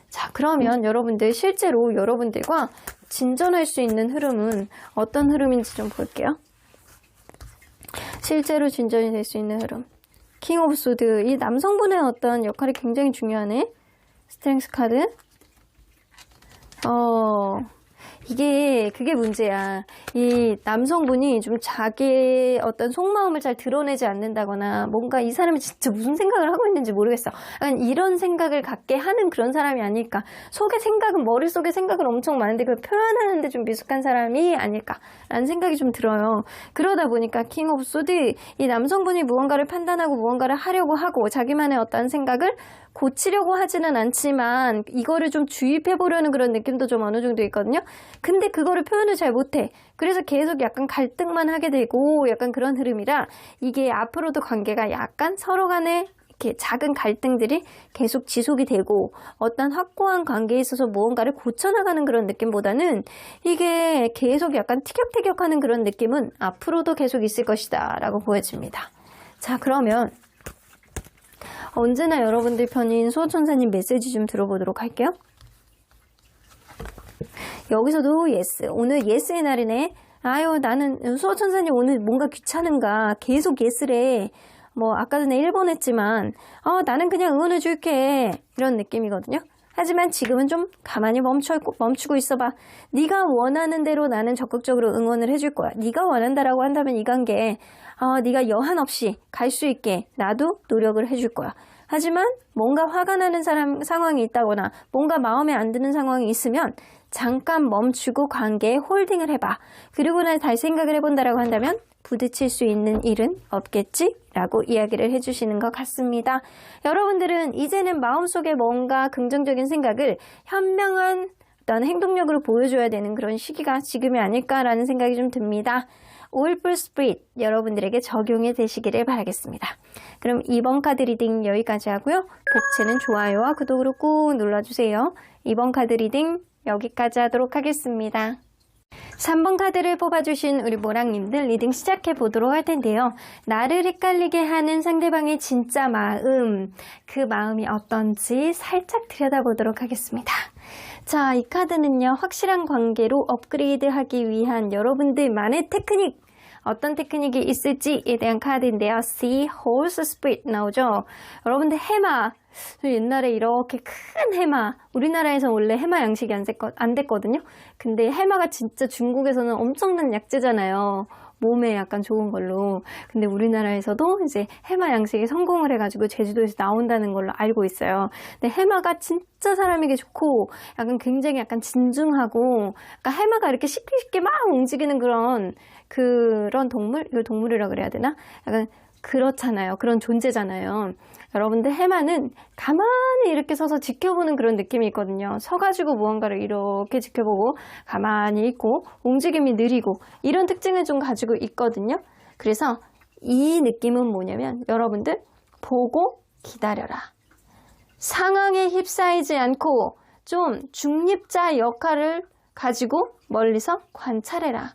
자, 그러면 여러분들 실제로 여러분들과 진전할 수 있는 흐름은 어떤 흐름인지 좀 볼게요. 실제로 진전이 될 수 있는 흐름. 킹 오브 소드. 이 남성분의 어떤 역할이 굉장히 중요하네. 스트렝스 카드. 그게 문제야. 이 남성분이 좀 자기의 어떤 속마음을 잘 드러내지 않는다거나 뭔가 이 사람이 진짜 무슨 생각을 하고 있는지 모르겠어. 약간 이런 생각을 갖게 하는 그런 사람이 아닐까. 머릿속에 생각은 엄청 많은데 그걸 표현하는데 좀 미숙한 사람이 아닐까라는 생각이 좀 들어요. 그러다 보니까 킹 오브 소드, 이 남성분이 무언가를 판단하고 무언가를 하려고 하고 자기만의 어떤 생각을 고치려고 하지는 않지만 이거를 좀 주입해보려는 그런 느낌도 좀 어느 정도 있거든요. 근데 그거를 표현을 잘 못해. 그래서 계속 약간 갈등만 하게 되고 약간 그런 흐름이라 이게 앞으로도 관계가 약간 서로 간에 이렇게 작은 갈등들이 계속 지속이 되고 어떤 확고한 관계에 있어서 무언가를 고쳐나가는 그런 느낌보다는 이게 계속 약간 티격태격하는 그런 느낌은 앞으로도 계속 있을 것이다 라고 보여집니다. 자, 그러면 언제나 여러분들 편인 수호천사님 메시지 좀 들어보도록 할게요. 여기서도 예스. 오늘 예스의 날이네. 아유, 나는 수호천사님 오늘 뭔가 귀찮은가. 계속 예스래. 뭐 아까 전에 1번 했지만 나는 그냥 응원해 줄게. 이런 느낌이거든요. 하지만 지금은 좀 가만히 멈추고 있어봐. 네가 원하는 대로 나는 적극적으로 응원을 해줄 거야. 네가 원한다라고 한다면 이 관계에 네가 여한 없이 갈 수 있게 나도 노력을 해줄 거야. 하지만 뭔가 화가 나는 상황이 있다거나 뭔가 마음에 안 드는 상황이 있으면 잠깐 멈추고 관계에 홀딩을 해봐. 그리고 날 다시 생각을 해본다라고 한다면 부딪힐 수 있는 일은 없겠지? 라고 이야기를 해주시는 것 같습니다. 여러분들은 이제는 마음속에 뭔가 긍정적인 생각을 현명한 어떤 행동력으로 보여줘야 되는 그런 시기가 지금이 아닐까라는 생각이 좀 듭니다. 올풀 스프릿 여러분들에게 적용이 되시기를 바라겠습니다. 그럼 이번 카드 리딩 여기까지 하고요. 복채는 좋아요와 구독으로 꾹 눌러주세요. 이번 카드 리딩 여기까지 하도록 하겠습니다. 3번 카드를 뽑아주신 우리 모랑님들 리딩 시작해 보도록 할 텐데요. 나를 헷갈리게 하는 상대방의 진짜 마음, 그 마음이 어떤지 살짝 들여다보도록 하겠습니다. 자, 이 카드는요, 확실한 관계로 업그레이드하기 위한 여러분들만의 테크닉, 어떤 테크닉이 있을지에 대한 카드인데요. See, Horse Spirit 나오죠. 여러분들 해마, 옛날에 이렇게 큰 해마, 우리나라에서 원래 해마 양식이 안 됐거든요. 근데 해마가 진짜 중국에서는 엄청난 약재잖아요. 몸에 약간 좋은 걸로. 근데 우리나라에서도 이제 해마 양식이 성공을 해가지고 제주도에서 나온다는 걸로 알고 있어요. 근데 해마가 진짜 사람에게 좋고 약간 굉장히 약간 진중하고, 그러니까 해마가 이렇게 쉽게 막 움직이는 그런 동물? 이걸 동물이라 그래야 되나? 약간 그렇잖아요. 그런 존재잖아요. 여러분들 해마는 가만히 이렇게 서서 지켜보는 그런 느낌이 있거든요. 서가지고 무언가를 이렇게 지켜보고 가만히 있고 움직임이 느리고 이런 특징을 좀 가지고 있거든요. 그래서 이 느낌은 뭐냐면 여러분들 보고 기다려라. 상황에 휩싸이지 않고 좀 중립자 역할을 가지고 멀리서 관찰해라.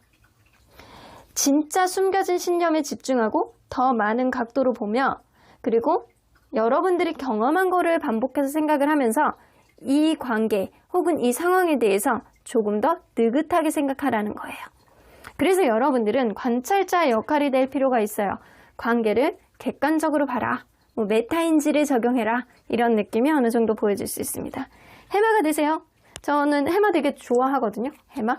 진짜 숨겨진 신념에 집중하고 더 많은 각도로 보며 그리고 여러분들이 경험한 거를 반복해서 생각을 하면서 이 관계 혹은 이 상황에 대해서 조금 더 느긋하게 생각하라는 거예요. 그래서 여러분들은 관찰자 역할이 될 필요가 있어요. 관계를 객관적으로 봐라. 뭐 메타인지를 적용해라. 이런 느낌이 어느 정도 보여질 수 있습니다. 해마가 되세요? 저는 해마 되게 좋아하거든요. 해마.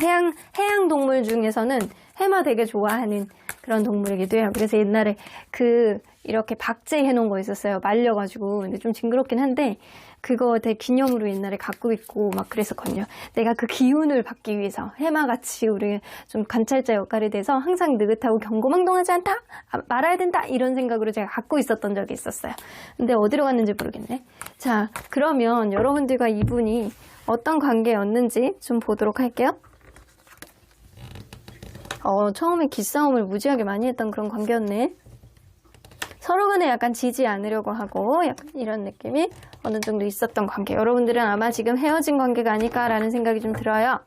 해양 동물 중에서는 해마 되게 좋아하는 그런 동물이기도 해요. 그래서 옛날에 이렇게 박제 해놓은 거 있었어요. 말려가지고. 근데 좀 징그럽긴 한데, 그거 되게 기념으로 옛날에 갖고 있고 막 그랬었거든요. 내가 그 기운을 받기 위해서 해마같이 우리 좀 관찰자 역할이 돼서 항상 느긋하고 경고망동하지 않다? 말아야 된다? 이런 생각으로 제가 갖고 있었던 적이 있었어요. 근데 어디로 갔는지 모르겠네. 자, 그러면 여러분들과 이분이 어떤 관계였는지 좀 보도록 할게요. 처음에 기싸움을 무지하게 많이 했던 그런 관계였네. 서로 간에 약간 지지 않으려고 하고 약간 이런 느낌이 어느 정도 있었던 관계. 여러분들은 아마 지금 헤어진 관계가 아닐까라는 생각이 좀 들어요.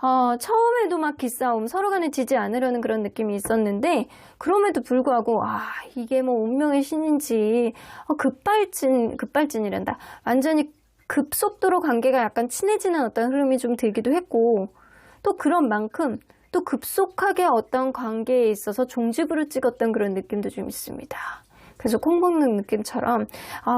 처음에도 막 기싸움, 서로 간에 지지 않으려는 그런 느낌이 있었는데 그럼에도 불구하고 이게 뭐 운명의 신인지 급발진이란다. 완전히 급속도로 관계가 약간 친해지는 어떤 흐름이 좀 들기도 했고 또 그런 만큼 또 급속하게 어떤 관계에 있어서 종지부를 찍었던 그런 느낌도 좀 있습니다. 그래서 콩 먹는 느낌처럼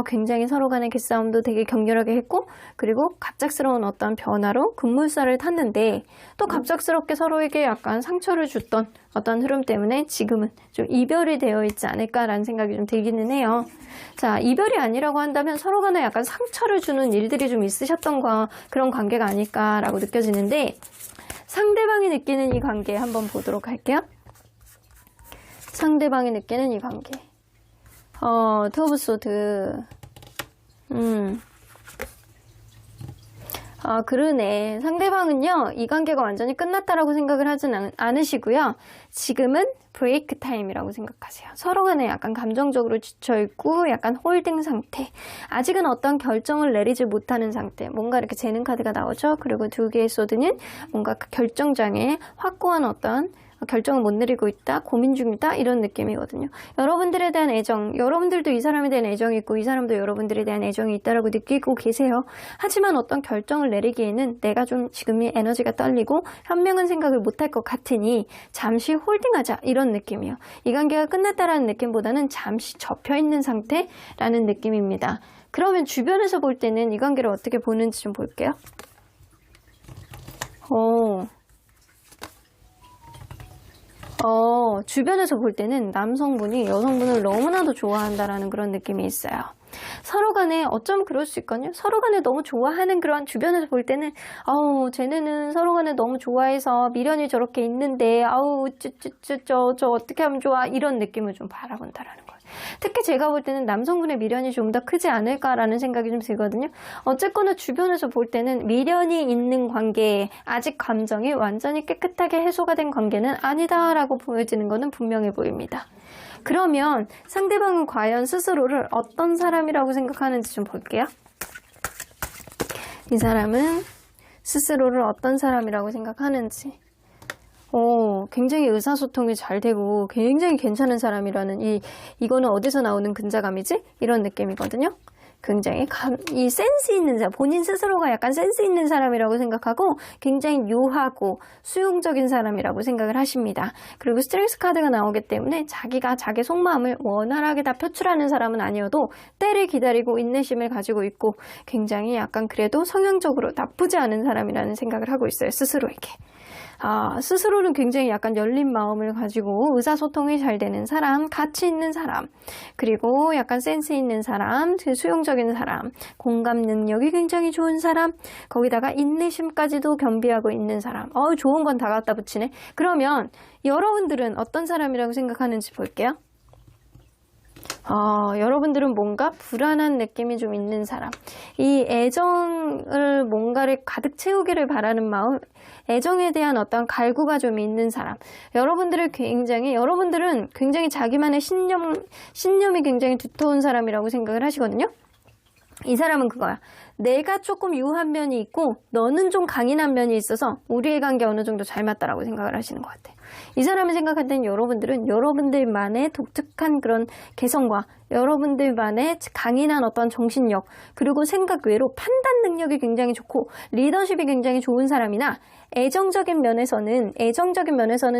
굉장히 서로 간의 기싸움도 되게 격렬하게 했고, 그리고 갑작스러운 어떤 변화로 급물살을 탔는데 또 갑작스럽게 서로에게 약간 상처를 줬던 어떤 흐름 때문에 지금은 좀 이별이 되어 있지 않을까라는 생각이 좀 들기는 해요. 자, 이별이 아니라고 한다면 서로 간에 약간 상처를 주는 일들이 좀 있으셨던 그런 관계가 아닐까라고 느껴지는데, 상대방이 느끼는 이 관계 한번 보도록 할게요. 상대방이 느끼는 이 관계. 투 오브 소드. 그러네. 상대방은요, 이 관계가 완전히 끝났다라고 생각을 하진 않으시고요. 지금은 브레이크 타임이라고 생각하세요. 서로 간에 약간 감정적으로 지쳐있고 약간 홀딩 상태. 아직은 어떤 결정을 내리지 못하는 상태. 뭔가 이렇게 재능 카드가 나오죠. 그리고 두 개의 소드는 뭔가 그 결정장애, 확고한 어떤 결정을 못 내리고 있다, 고민 중이다, 이런 느낌이거든요. 여러분들에 대한 애정, 여러분들도 이 사람에 대한 애정이 있고 이 사람도 여러분들에 대한 애정이 있다라고 느끼고 계세요. 하지만 어떤 결정을 내리기에는 내가 좀 지금이 에너지가 떨리고 현명한 생각을 못할 것 같으니 잠시 홀딩하자, 이런 느낌이에요. 이 관계가 끝났다라는 느낌보다는 잠시 접혀있는 상태라는 느낌입니다. 그러면 주변에서 볼 때는 이 관계를 어떻게 보는지 좀 볼게요. 주변에서 볼 때는 남성분이 여성분을 너무나도 좋아한다라는 그런 느낌이 있어요. 서로 간에 어쩌면 그럴 수 있거든요. 서로 간에 너무 좋아하는 그런, 주변에서 볼 때는 쟤네는 서로 간에 너무 좋아해서 미련이 저렇게 있는데 저 어떻게 하면 좋아, 이런 느낌을 좀 바라본다라는 거예요. 특히 제가 볼 때는 남성분의 미련이 좀 더 크지 않을까라는 생각이 좀 들거든요. 어쨌거나 주변에서 볼 때는 미련이 있는 관계, 아직 감정이 완전히 깨끗하게 해소가 된 관계는 아니다라고 보여지는 것은 분명해 보입니다. 그러면 상대방은 과연 스스로를 어떤 사람이라고 생각하는지 좀 볼게요. 이 사람은 스스로를 어떤 사람이라고 생각하는지. 굉장히 의사소통이 잘 되고 굉장히 괜찮은 사람이라는 이거는 어디서 나오는 근자감이지? 이런 느낌이거든요. 굉장히 이 센스 있는 사람, 본인 스스로가 약간 센스 있는 사람이라고 생각하고 굉장히 유하고 수용적인 사람이라고 생각을 하십니다. 그리고 스트렝스 카드가 나오기 때문에 자기가 자기 속마음을 원활하게 다 표출하는 사람은 아니어도 때를 기다리고 인내심을 가지고 있고 굉장히 약간 그래도 성향적으로 나쁘지 않은 사람이라는 생각을 하고 있어요. 스스로에게. 스스로는 굉장히 약간 열린 마음을 가지고 의사소통이 잘 되는 사람, 가치 있는 사람, 그리고 약간 센스 있는 사람, 수용적인 사람, 공감 능력이 굉장히 좋은 사람, 거기다가 인내심까지도 겸비하고 있는 사람. 좋은 건 다 갖다 붙이네. 그러면 여러분들은 어떤 사람이라고 생각하는지 볼게요. 여러분들은 뭔가 불안한 느낌이 좀 있는 사람, 이 애정을 뭔가를 가득 채우기를 바라는 마음, 애정에 대한 어떤 갈구가 좀 있는 사람, 여러분들은 굉장히 자기만의 신념이 굉장히 두터운 사람이라고 생각을 하시거든요. 이 사람은 그거야. 내가 조금 유한 면이 있고 너는 좀 강인한 면이 있어서 우리의 관계 어느 정도 잘 맞다라고 생각을 하시는 것 같아요. 이 사람이 생각할 때는 여러분들은 여러분들만의 독특한 그런 개성과 여러분들만의 강인한 어떤 정신력, 그리고 생각 외로 판단 능력이 굉장히 좋고 리더십이 굉장히 좋은 사람이나 애정적인 면에서는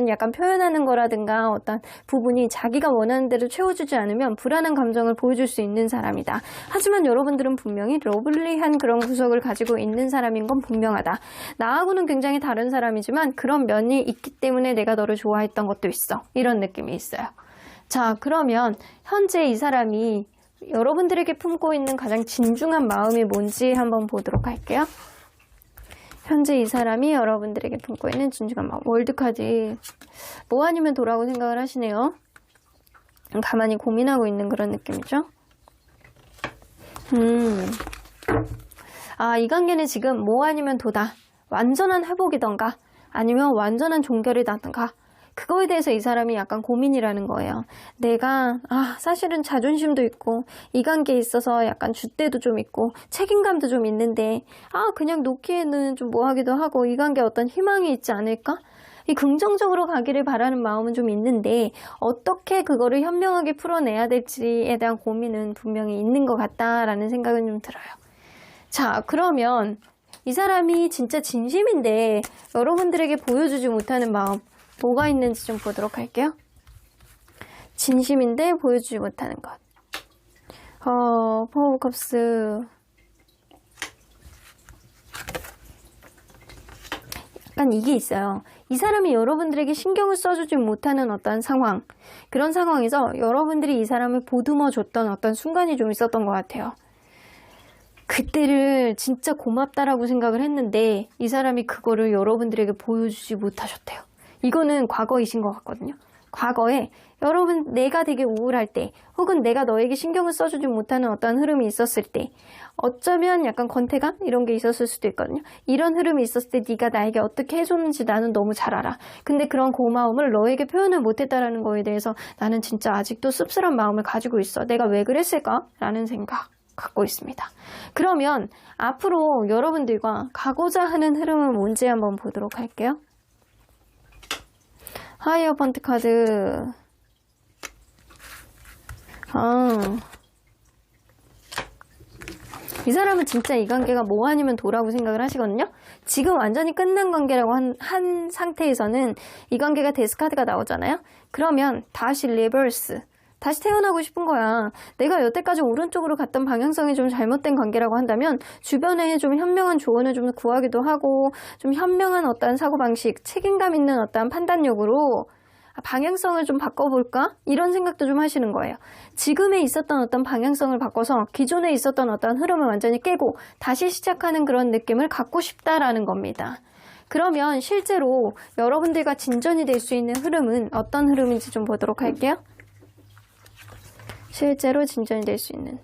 약간 표현하는 거라든가 어떤 부분이 자기가 원하는 대로 채워주지 않으면 불안한 감정을 보여줄 수 있는 사람이다. 하지만 여러분들은 분명히 러블리한 그런 구석을 가지고 있는 사람인 건 분명하다. 나하고는 굉장히 다른 사람이지만 그런 면이 있기 때문에 내가 너를 좋아했던 것도 있어. 이런 느낌이 있어요. 자, 그러면 현재 이 사람이 여러분들에게 품고 있는 가장 진중한 마음이 뭔지 한번 보도록 할게요. 현재 이 사람이 여러분들에게 품고 있는 진중한 마음. 월드카드. 뭐 아니면 도라고 생각을 하시네요. 가만히 고민하고 있는 그런 느낌이죠. 이 관계는 지금 뭐 아니면 도다. 완전한 회복이던가 아니면 완전한 종결이다던가, 그거에 대해서 이 사람이 약간 고민이라는 거예요. 내가 사실은 자존심도 있고 이 관계에 있어서 약간 줏대도 좀 있고 책임감도 좀 있는데 그냥 놓기에는 좀 뭐하기도 하고 이 관계에 어떤 희망이 있지 않을까? 이 긍정적으로 가기를 바라는 마음은 좀 있는데 어떻게 그거를 현명하게 풀어내야 될지에 대한 고민은 분명히 있는 것 같다라는 생각은 좀 들어요. 자, 그러면 이 사람이 진짜 진심인데 여러분들에게 보여주지 못하는 마음 뭐가 있는지 좀 보도록 할게요. 진심인데 보여주지 못하는 것. 포 오브 컵스. 약간 이게 있어요. 이 사람이 여러분들에게 신경을 써주지 못하는 어떤 상황, 그런 상황에서 여러분들이 이 사람을 보듬어 줬던 어떤 순간이 좀 있었던 것 같아요. 그때를 진짜 고맙다라고 생각을 했는데 이 사람이 그거를 여러분들에게 보여주지 못하셨대요. 이거는 과거이신 것 같거든요. 과거에 여러분 내가 되게 우울할 때 혹은 내가 너에게 신경을 써주지 못하는 어떤 흐름이 있었을 때 어쩌면 약간 권태감 이런 게 있었을 수도 있거든요. 이런 흐름이 있었을 때 네가 나에게 어떻게 해줬는지 나는 너무 잘 알아. 근데 그런 고마움을 너에게 표현을 못했다라는 거에 대해서 나는 진짜 아직도 씁쓸한 마음을 가지고 있어. 내가 왜 그랬을까? 라는 생각 갖고 있습니다. 그러면 앞으로 여러분들과 가고자 하는 흐름은 뭔지 한번 보도록 할게요. 하이어번트 카드. 이 사람은 진짜 이 관계가 뭐 아니면 도라고 생각을 하시거든요. 지금 완전히 끝난 관계라고 한 상태에서는 이 관계가 데스카드가 나오잖아요. 그러면 다시 리버스, 다시 태어나고 싶은 거야. 내가 여태까지 오른쪽으로 갔던 방향성이 좀 잘못된 관계라고 한다면 주변에 좀 현명한 조언을 좀 구하기도 하고 좀 현명한 어떤 사고방식, 책임감 있는 어떤 판단력으로 방향성을 좀 바꿔볼까? 이런 생각도 좀 하시는 거예요. 지금에 있었던 어떤 방향성을 바꿔서 기존에 있었던 어떤 흐름을 완전히 깨고 다시 시작하는 그런 느낌을 갖고 싶다라는 겁니다. 그러면 실제로 여러분들과 진전이 될 수 있는 흐름은 어떤 흐름인지 좀 보도록 할게요. 실제로 진전이 될 수 있는.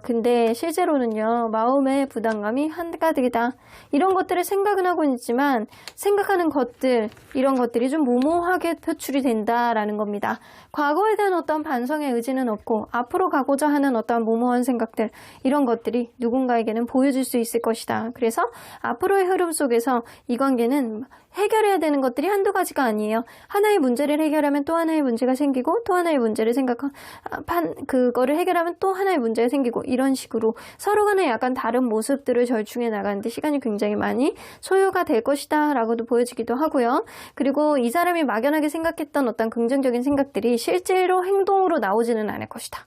근데 실제로는요, 마음의 부담감이 한가득이다. 이런 것들을 생각은 하고 있지만, 생각하는 것들, 이런 것들이 좀 무모하게 표출이 된다라는 겁니다. 과거에 대한 어떤 반성의 의지는 없고, 앞으로 가고자 하는 어떤 무모한 생각들, 이런 것들이 누군가에게는 보여질 수 있을 것이다. 그래서 앞으로의 흐름 속에서 이 관계는 해결해야 되는 것들이 한두 가지가 아니에요. 하나의 문제를 해결하면 또 하나의 문제가 생기고, 또 하나의 문제를 그거를 해결하면 또 하나의 문제가 생기고, 이런 식으로 서로 간에 약간 다른 모습들을 절충해 나가는데 시간이 굉장히 많이 소요가 될 것이다 라고도 보여지기도 하고요. 그리고 이 사람이 막연하게 생각했던 어떤 긍정적인 생각들이 실제로 행동으로 나오지는 않을 것이다.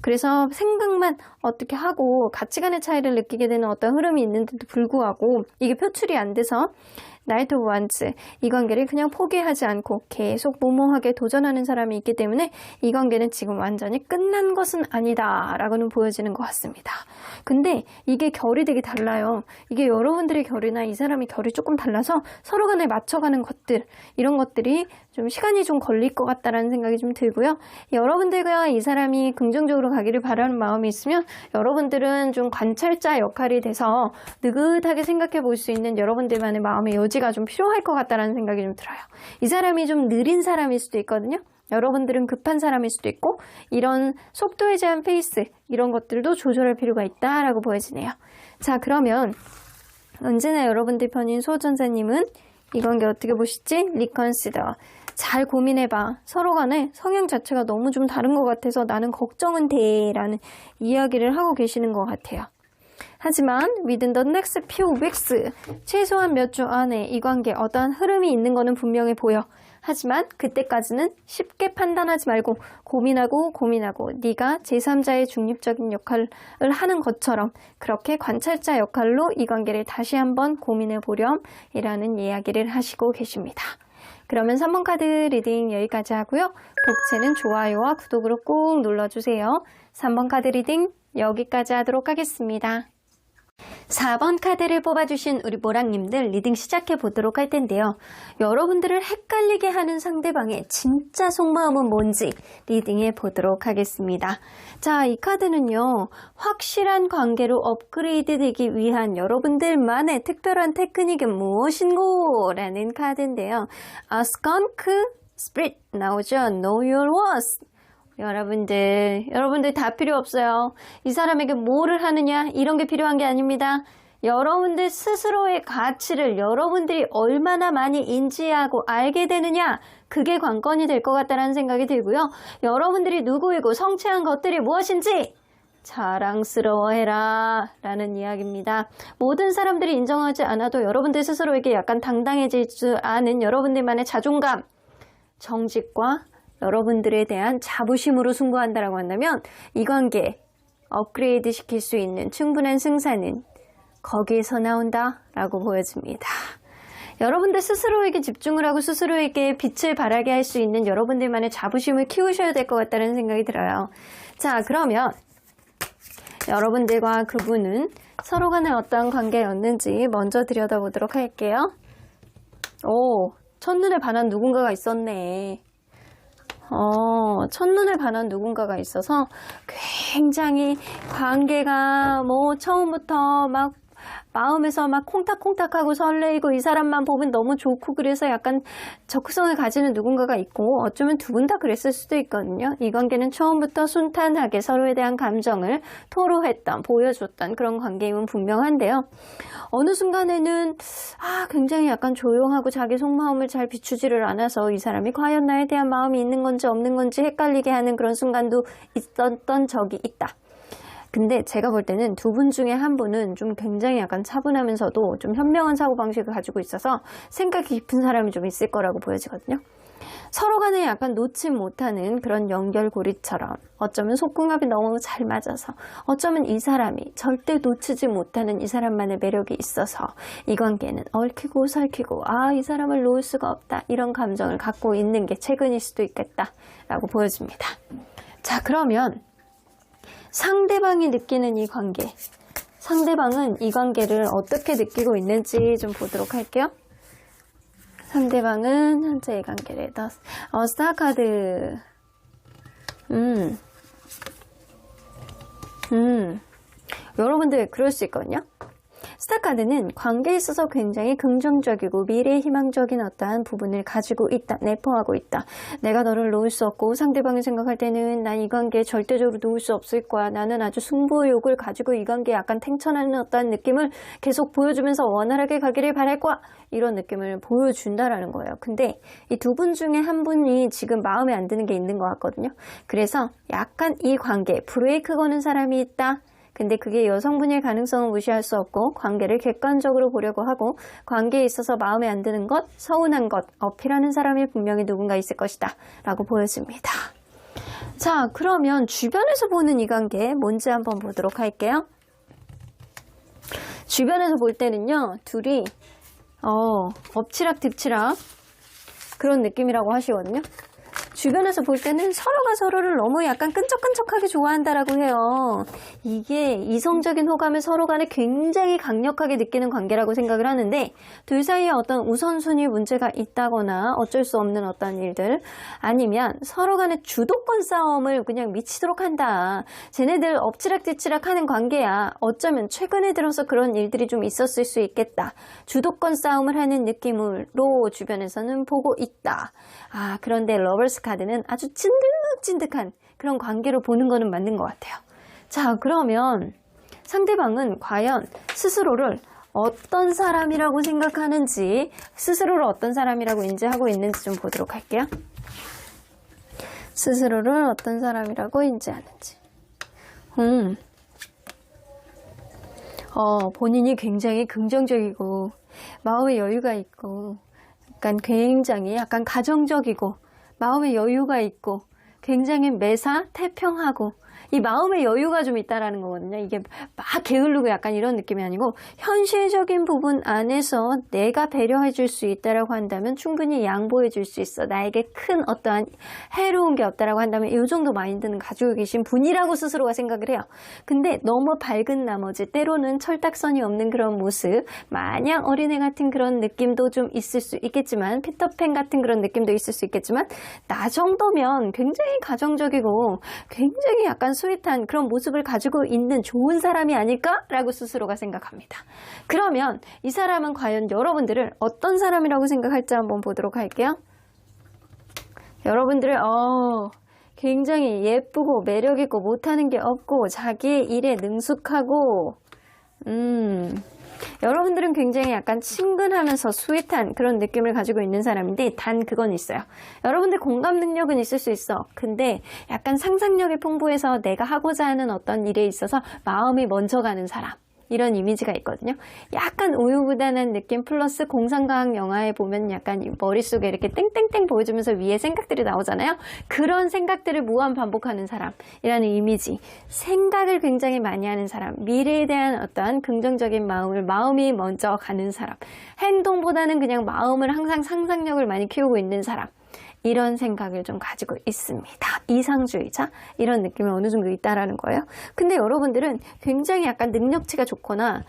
그래서 생각만 어떻게 하고 가치관의 차이를 느끼게 되는 어떤 흐름이 있는데도 불구하고 이게 표출이 안 돼서 나이트 오브 완츠, 이 관계를 그냥 포기하지 않고 계속 무모하게 도전하는 사람이 있기 때문에 이 관계는 지금 완전히 끝난 것은 아니다 라고는 보여지는 것 같습니다. 근데 이게 결이 되게 달라요. 이게 여러분들의 결이나 이 사람의 결이 조금 달라서 서로 간에 맞춰가는 것들, 이런 것들이 좀 시간이 좀 걸릴 것 같다라는 생각이 좀 들고요. 여러분들과 이 사람이 긍정적으로 가기를 바라는 마음이 있으면 여러분들은 좀 관찰자 역할이 돼서 느긋하게 생각해 볼 수 있는 여러분들만의 마음의 여지가 좀 필요할 것 같다라는 생각이 좀 들어요. 이 사람이 좀 느린 사람일 수도 있거든요. 여러분들은 급한 사람일 수도 있고, 이런 속도에 대한 페이스, 이런 것들도 조절할 필요가 있다라고 보여지네요. 자, 그러면 언제나 여러분들 편인 소전사님은 이 관계 어떻게 보시지? 리컨시더. 잘 고민해봐. 서로 간에 성향 자체가 너무 좀 다른 것 같아서 나는 걱정은 돼 라는 이야기를 하고 계시는 것 같아요. 하지만 within the next few weeks, 최소한 몇 주 안에 이 관계에 어떠한 흐름이 있는 거는 분명해 보여. 하지만 그때까지는 쉽게 판단하지 말고 고민하고 네가 제3자의 중립적인 역할을 하는 것처럼 그렇게 관찰자 역할로 이 관계를 다시 한번 고민해 보렴 이라는 이야기를 하시고 계십니다. 그러면 3번 카드 리딩 여기까지 하고요. 독채는 좋아요와 구독으로 꼭 눌러주세요. 3번 카드 리딩 여기까지 하도록 하겠습니다. 4번 카드를 뽑아주신 우리 모랑님들 리딩 시작해 보도록 할 텐데요. 여러분들을 헷갈리게 하는 상대방의 진짜 속마음은 뭔지 리딩해 보도록 하겠습니다. 자, 이 카드는요, 확실한 관계로 업그레이드 되기 위한 여러분들만의 특별한 테크닉은 무엇인고? 라는 카드인데요. A skunk spirit 나오죠? Know your worth. 여러분들 다 필요 없어요. 이 사람에게 뭐를 하느냐 이런 게 필요한 게 아닙니다. 여러분들 스스로의 가치를 여러분들이 얼마나 많이 인지하고 알게 되느냐, 그게 관건이 될 것 같다는 생각이 들고요. 여러분들이 누구이고 성취한 것들이 무엇인지 자랑스러워해라 라는 이야기입니다. 모든 사람들이 인정하지 않아도 여러분들 스스로에게 약간 당당해질 줄 아는 여러분들만의 자존감, 정직과 여러분들에 대한 자부심으로 승부한다라고 한다면 이 관계 업그레이드 시킬 수 있는 충분한 승산은 거기에서 나온다라고 보여집니다. 여러분들 스스로에게 집중을 하고 스스로에게 빛을 발하게 할 수 있는 여러분들만의 자부심을 키우셔야 될 것 같다는 생각이 들어요. 자, 그러면 여러분들과 그분은 서로 간에 어떤 관계였는지 먼저 들여다보도록 할게요. 오, 첫눈에 반한 누군가가 있었네. 첫눈에 반한 누군가가 있어서 굉장히 관계가 뭐 처음부터 막 마음에서 막 콩닥콩닥하고 설레이고 이 사람만 보면 너무 좋고 그래서 약간 적극성을 가지는 누군가가 있고 어쩌면 두 분 다 그랬을 수도 있거든요. 이 관계는 처음부터 순탄하게 서로에 대한 감정을 토로했던, 보여줬던 그런 관계임은 분명한데요. 어느 순간에는 굉장히 약간 조용하고 자기 속마음을 잘 비추지를 않아서 이 사람이 과연 나에 대한 마음이 있는 건지 없는 건지 헷갈리게 하는 그런 순간도 있었던 적이 있다. 근데 제가 볼 때는 두 분 중에 한 분은 좀 굉장히 약간 차분하면서도 좀 현명한 사고방식을 가지고 있어서 생각이 깊은 사람이 좀 있을 거라고 보여지거든요. 서로 간에 약간 놓지 못하는 그런 연결고리처럼 어쩌면 속궁합이 너무 잘 맞아서 어쩌면 이 사람이 절대 놓치지 못하는 이 사람만의 매력이 있어서 이 관계는 얽히고 설키고 이 사람을 놓을 수가 없다 이런 감정을 갖고 있는 게 최근일 수도 있겠다라고 보여집니다. 자, 그러면 상대방이 느끼는 이 관계, 상대방은 이 관계를 어떻게 느끼고 있는지 좀 보도록 할게요. 상대방은 현재 이 관계를 스타 카드. 여러분들 그럴 수 있거든요. 스타 카드는 관계에 있어서 굉장히 긍정적이고 미래 희망적인 어떠한 부분을 가지고 있다, 내포하고 있다. 내가 너를 놓을 수 없고 상대방이 생각할 때는 난 이 관계에 절대적으로 놓을 수 없을 거야. 나는 아주 승부욕을 가지고 이 관계에 약간 탱천하는 어떠한 느낌을 계속 보여주면서 원활하게 가기를 바랄 거야. 이런 느낌을 보여준다라는 거예요. 근데 이 두 분 중에 한 분이 지금 마음에 안 드는 게 있는 것 같거든요. 그래서 약간 이 관계 브레이크 거는 사람이 있다. 근데 그게 여성분일 가능성은 무시할 수 없고 관계를 객관적으로 보려고 하고 관계에 있어서 마음에 안 드는 것, 서운한 것 어필하는 사람이 분명히 누군가 있을 것이다 라고 보여집니다. 자, 그러면 주변에서 보는 이 관계 뭔지 한번 보도록 할게요. 주변에서 볼 때는요, 둘이 엎치락 뒤치락 그런 느낌이라고 하시거든요. 주변에서 볼 때는 서로가 서로를 너무 약간 끈적끈적하게 좋아한다라고 해요. 이게 이성적인 호감을 서로 간에 굉장히 강력하게 느끼는 관계라고 생각을 하는데 둘 사이에 어떤 우선순위 문제가 있다거나 어쩔 수 없는 어떤 일들 아니면 서로 간에 주도권 싸움을 그냥 미치도록 한다. 쟤네들 엎치락뒤치락 하는 관계야. 어쩌면 최근에 들어서 그런 일들이 좀 있었을 수 있겠다. 주도권 싸움을 하는 느낌으로 주변에서는 보고 있다. 그런데 러버스 카드는 아주 찐득찐득한 그런 관계로 보는 거는 맞는 것 같아요. 자, 그러면 상대방은 과연 스스로를 어떤 사람이라고 생각하는지, 스스로를 어떤 사람이라고 인지하고 있는지 좀 보도록 할게요. 스스로를 어떤 사람이라고 인지하는지. 본인이 굉장히 긍정적이고 마음의 여유가 있고 약간 굉장히 약간 가정적이고 마음의 여유가 있고 굉장히 매사 태평하고 이 마음의 여유가 좀 있다라는 거거든요. 이게 막 게으르고 약간 이런 느낌이 아니고 현실적인 부분 안에서 내가 배려해 줄 수 있다라고 한다면 충분히 양보해 줄 수 있어. 나에게 큰 어떠한 해로운 게 없다라고 한다면 이 정도 마인드는 가지고 계신 분이라고 스스로가 생각을 해요. 근데 너무 밝은 나머지 때로는 철딱선이 없는 그런 모습, 마냥 어린애 같은 그런 느낌도 좀 있을 수 있겠지만 피터팬 같은 그런 느낌도 있을 수 있겠지만 나 정도면 굉장히 가정적이고 굉장히 약간 스윗한 그런 모습을 가지고 있는 좋은 사람이 아닐까라고 스스로가 생각합니다. 그러면 이 사람은 과연 여러분들을 어떤 사람이라고 생각할지 한번 보도록 할게요. 여러분들을 굉장히 예쁘고 매력있고 못하는 게 없고 자기의 일에 능숙하고 여러분들은 굉장히 약간 친근하면서 스윗한 그런 느낌을 가지고 있는 사람인데 단 그건 있어요. 여러분들 공감 능력은 있을 수 있어. 근데 약간 상상력이 풍부해서 내가 하고자 하는 어떤 일에 있어서 마음이 먼저 가는 사람. 이런 이미지가 있거든요. 약간 우유부단한 느낌 플러스 공상과학 영화에 보면 약간 머릿속에 이렇게 땡땡땡 보여주면서 위에 생각들이 나오잖아요. 그런 생각들을 무한 반복하는 사람이라는 이미지. 생각을 굉장히 많이 하는 사람, 미래에 대한 어떠한 긍정적인 마음이 먼저 가는 사람, 행동보다는 그냥 마음을 항상 상상력을 많이 키우고 있는 사람, 이런 생각을 좀 가지고 있습니다. 이상주의자? 이런 느낌이 어느 정도 있다라는 거예요. 근데 여러분들은 굉장히 약간 능력치가 좋거나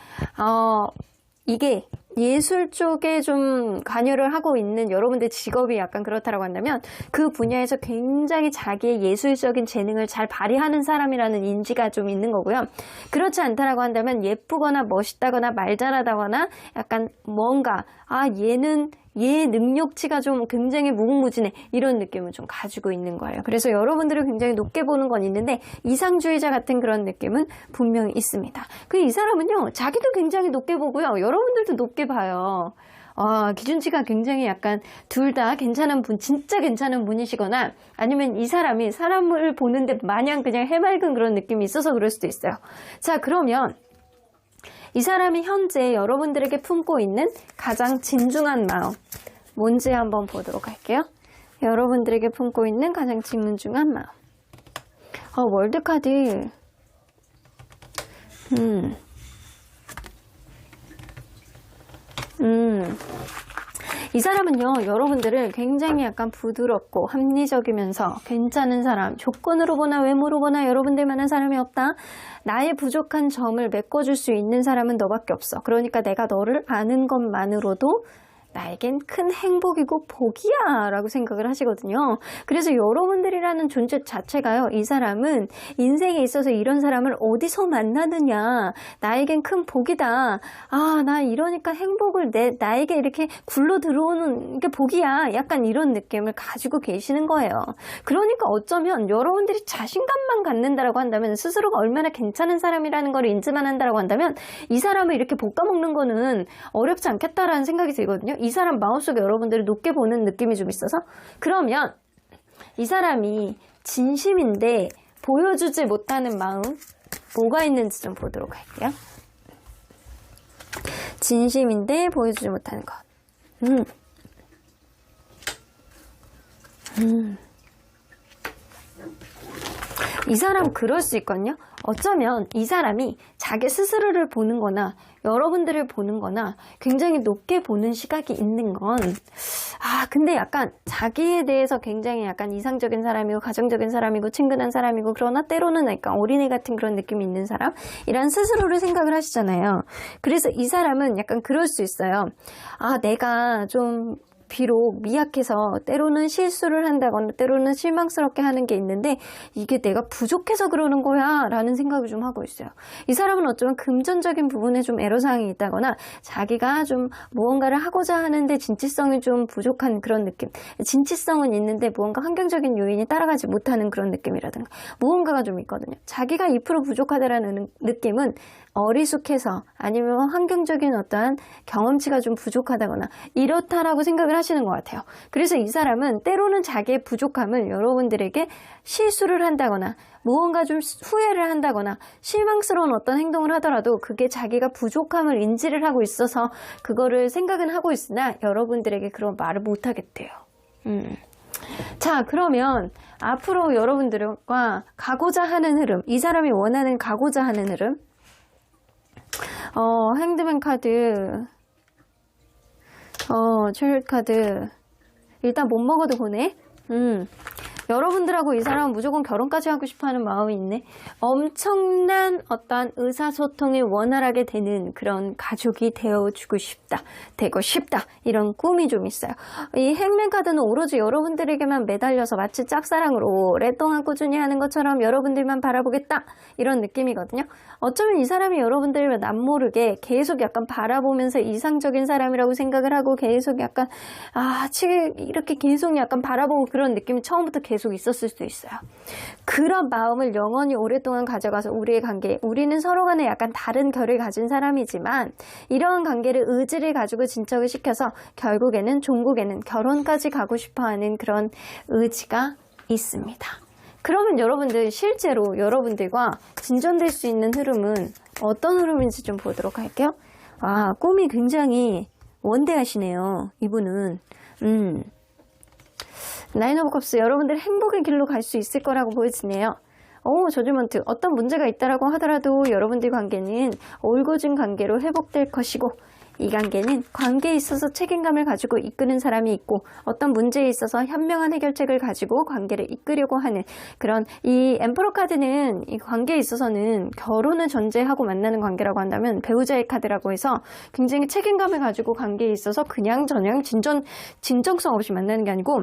이게 예술 쪽에 좀 관여를 하고 있는 여러분들 직업이 약간 그렇다라고 한다면 그 분야에서 굉장히 자기의 예술적인 재능을 잘 발휘하는 사람이라는 인지가 좀 있는 거고요. 그렇지 않다라고 한다면 예쁘거나 멋있다거나 말 잘하다거나 약간 뭔가 얘는 얘의 능력치가 좀 굉장히 무궁무진해 이런 느낌을 좀 가지고 있는 거예요. 그래서 여러분들을 굉장히 높게 보는 건 있는데 이상주의자 같은 그런 느낌은 분명히 있습니다. 이 사람은요 자기도 굉장히 높게 보고요 여러분들도 높게 봐요. 기준치가 굉장히 약간 둘 다 괜찮은 분, 진짜 괜찮은 분이시거나 아니면 이 사람이 사람을 보는데 마냥 그냥 해맑은 그런 느낌이 있어서 그럴 수도 있어요. 자, 그러면 이 사람이 현재 여러분들에게 품고 있는 가장 진중한 마음 뭔지 한번 보도록 할게요. 여러분들에게 품고 있는 가장 진중한 마음. 월드카드. 이 사람은요 여러분들을 굉장히 약간 부드럽고 합리적이면서 괜찮은 사람, 조건으로 보나 외모로 보나 여러분들만한 사람이 없다. 나의 부족한 점을 메꿔줄 수 있는 사람은 너밖에 없어. 그러니까 내가 너를 아는 것만으로도 나에겐 큰 행복이고 복이야 라고 생각을 하시거든요. 그래서 여러분들이라는 존재 자체가요, 이 사람은 인생에 있어서 이런 사람을 어디서 만나느냐, 나에겐 큰 복이다. 나 이러니까 행복을 나에게 이렇게 굴러 들어오는 게 복이야. 약간 이런 느낌을 가지고 계시는 거예요. 그러니까 어쩌면 여러분들이 자신감만 갖는다라고 한다면, 스스로가 얼마나 괜찮은 사람이라는 걸 인지만 한다라고 한다면 이 사람을 이렇게 볶아먹는 거는 어렵지 않겠다라는 생각이 들거든요. 이 사람 마음속에 여러분들을 높게 보는 느낌이 좀 있어서, 그러면 이 사람이 진심인데 보여주지 못하는 마음 뭐가 있는지 좀 보도록 할게요. 진심인데 보여주지 못하는 것. 이 사람 그럴 수 있거든요. 어쩌면 이 사람이 자기 스스로를 보는 거나 여러분들을 보는 거나 굉장히 높게 보는 시각이 있는 건, 근데 약간 자기에 대해서 굉장히 약간 이상적인 사람이고 가정적인 사람이고 친근한 사람이고, 그러나 때로는 약간 어린애 같은 그런 느낌이 있는 사람, 이런 스스로를 생각을 하시잖아요. 그래서 이 사람은 약간 그럴 수 있어요. 내가 좀 비록 미약해서 때로는 실수를 한다거나 때로는 실망스럽게 하는 게 있는데 이게 내가 부족해서 그러는 거야 라는 생각을 좀 하고 있어요. 이 사람은 어쩌면 금전적인 부분에 좀 애로사항이 있다거나 자기가 좀 무언가를 하고자 하는데 진취성이 좀 부족한 그런 느낌, 진취성은 있는데 무언가 환경적인 요인이 따라가지 못하는 그런 느낌이라든가 무언가가 좀 있거든요. 자기가 2% 부족하다라는 느낌은 어리숙해서 아니면 환경적인 어떠한 경험치가 좀 부족하다거나 이렇다라고 생각을 하시는 것 같아요. 그래서 이 사람은 때로는 자기의 부족함을 여러분들에게 실수를 한다거나 무언가 좀 후회를 한다거나 실망스러운 어떤 행동을 하더라도 그게 자기가 부족함을 인지를 하고 있어서 그거를 생각은 하고 있으나 여러분들에게 그런 말을 못 하겠대요. 자, 그러면 앞으로 여러분들과 가고자 하는 흐름, 이 사람이 원하는 가고자 하는 흐름, 핸드맨 카드, 체리엇 카드, 일단 못 먹어도 보네. 여러분들하고 이 사람은 무조건 결혼까지 하고 싶어하는 마음이 있네. 엄청난 어떠한 의사소통이 원활하게 되는 그런 가족이 되어주고 싶다, 되고 싶다, 이런 꿈이 좀 있어요. 이 행맨 카드는 오로지 여러분들에게만 매달려서 마치 짝사랑으로 오랫동안 꾸준히 하는 것처럼 여러분들만 바라보겠다, 이런 느낌이거든요. 어쩌면 이 사람이 여러분들을 남모르게 계속 약간 바라보면서 이상적인 사람이라고 생각을 하고 계속 약간 이렇게 계속 약간 바라보고 그런 느낌이 처음부터 계속 있었을 수도 있어요. 그런 마음을 영원히 오랫동안 가져가서 우리의 관계, 우리는 서로 간에 약간 다른 결을 가진 사람이지만 이러한 관계를 의지를 가지고 진척을 시켜서 결국에는 종국에는 결혼까지 가고 싶어하는 그런 의지가 있습니다. 그러면 여러분들 실제로 여러분들과 진전될 수 있는 흐름은 어떤 흐름인지 좀 보도록 할게요. 아, 꿈이 굉장히 원대하시네요. 이분은. 나인 오브 컵스, 여러분들 행복의 길로 갈 수 있을 거라고 보여지네요. 저지먼트, 어떤 문제가 있다라고 하더라도 여러분들 관계는 올곧은 관계로 회복될 것이고, 이 관계는 관계에 있어서 책임감을 가지고 이끄는 사람이 있고, 어떤 문제에 있어서 현명한 해결책을 가지고 관계를 이끌려고 하는 그런, 이 엠퍼러 카드는 이 관계에 있어서는 결혼을 전제하고 만나는 관계라고 한다면 배우자의 카드라고 해서 굉장히 책임감을 가지고 관계에 있어서 그냥 저냥 진정성 없이 만나는 게 아니고,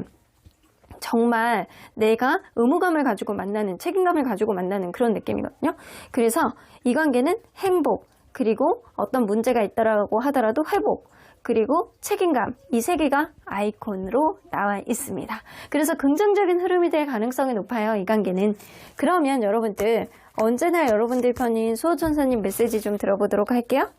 정말 내가 의무감을 가지고 만나는, 책임감을 가지고 만나는 그런 느낌이거든요. 그래서 이 관계는 행복, 그리고 어떤 문제가 있다라고 하더라도 회복, 그리고 책임감, 이 세 개가 아이콘으로 나와 있습니다. 그래서 긍정적인 흐름이 될 가능성이 높아요, 이 관계는. 그러면 여러분들, 언제나 여러분들 편인 수호천사님 메시지 좀 들어보도록 할게요.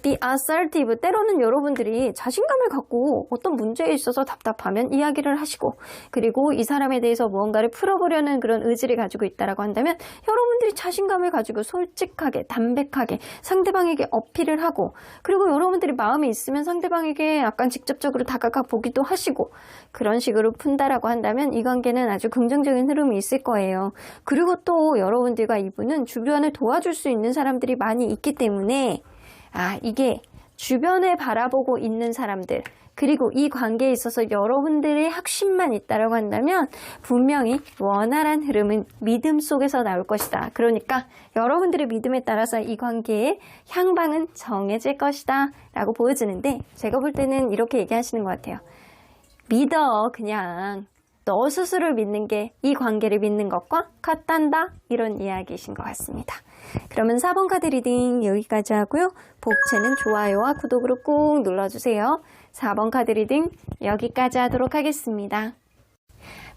Be assertive. 때로는 여러분들이 자신감을 갖고 어떤 문제에 있어서 답답하면 이야기를 하시고, 그리고 이 사람에 대해서 무언가를 풀어보려는 그런 의지를 가지고 있다라고 한다면 여러분들이 자신감을 가지고 솔직하게, 담백하게 상대방에게 어필을 하고, 그리고 여러분들이 마음이 있으면 상대방에게 약간 직접적으로 다가가 보기도 하시고, 그런 식으로 푼다라고 한다면 이 관계는 아주 긍정적인 흐름이 있을 거예요. 그리고 또 여러분들과 이분은 주변을 도와줄 수 있는 사람들이 많이 있기 때문에, 이게 주변에 바라보고 있는 사람들, 그리고 이 관계에 있어서 여러분들의 확신만 있다라고 한다면 분명히 원활한 흐름은 믿음 속에서 나올 것이다. 그러니까 여러분들의 믿음에 따라서 이 관계의 향방은 정해질 것이다 라고 보여지는데, 제가 볼 때는 이렇게 얘기하시는 것 같아요. 믿어. 그냥 너 스스로를 믿는 게 이 관계를 믿는 것과 같단다, 이런 이야기이신 것 같습니다. 그러면 4번 카드 리딩 여기까지 하고요. 복채는 좋아요와 구독으로 꾹 눌러주세요. 4번 카드 리딩 여기까지 하도록 하겠습니다.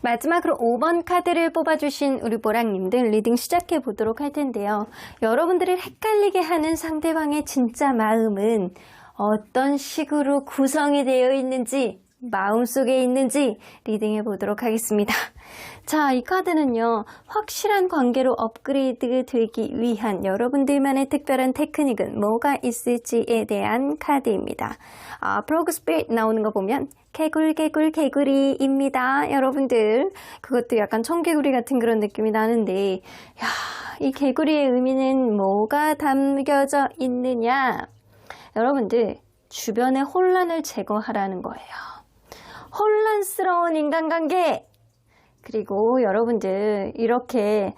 마지막으로 5번 카드를 뽑아주신 우리 보랑님들 리딩 시작해 보도록 할 텐데요. 여러분들을 헷갈리게 하는 상대방의 진짜 마음은 어떤 식으로 구성이 되어 있는지, 마음속에 있는지 리딩해 보도록 하겠습니다. 자, 이 카드는요, 확실한 관계로 업그레이드 되기 위한 여러분들만의 특별한 테크닉은 뭐가 있을지에 대한 카드입니다. 프로그 스피릿 나오는 거 보면 개구리입니다. 여러분들, 그것도 약간 청개구리 같은 그런 느낌이 나는데, 이 개구리의 의미는 뭐가 담겨져 있느냐? 여러분들, 주변의 혼란을 제거하라는 거예요. 혼란스러운 인간관계, 그리고 여러분들 이렇게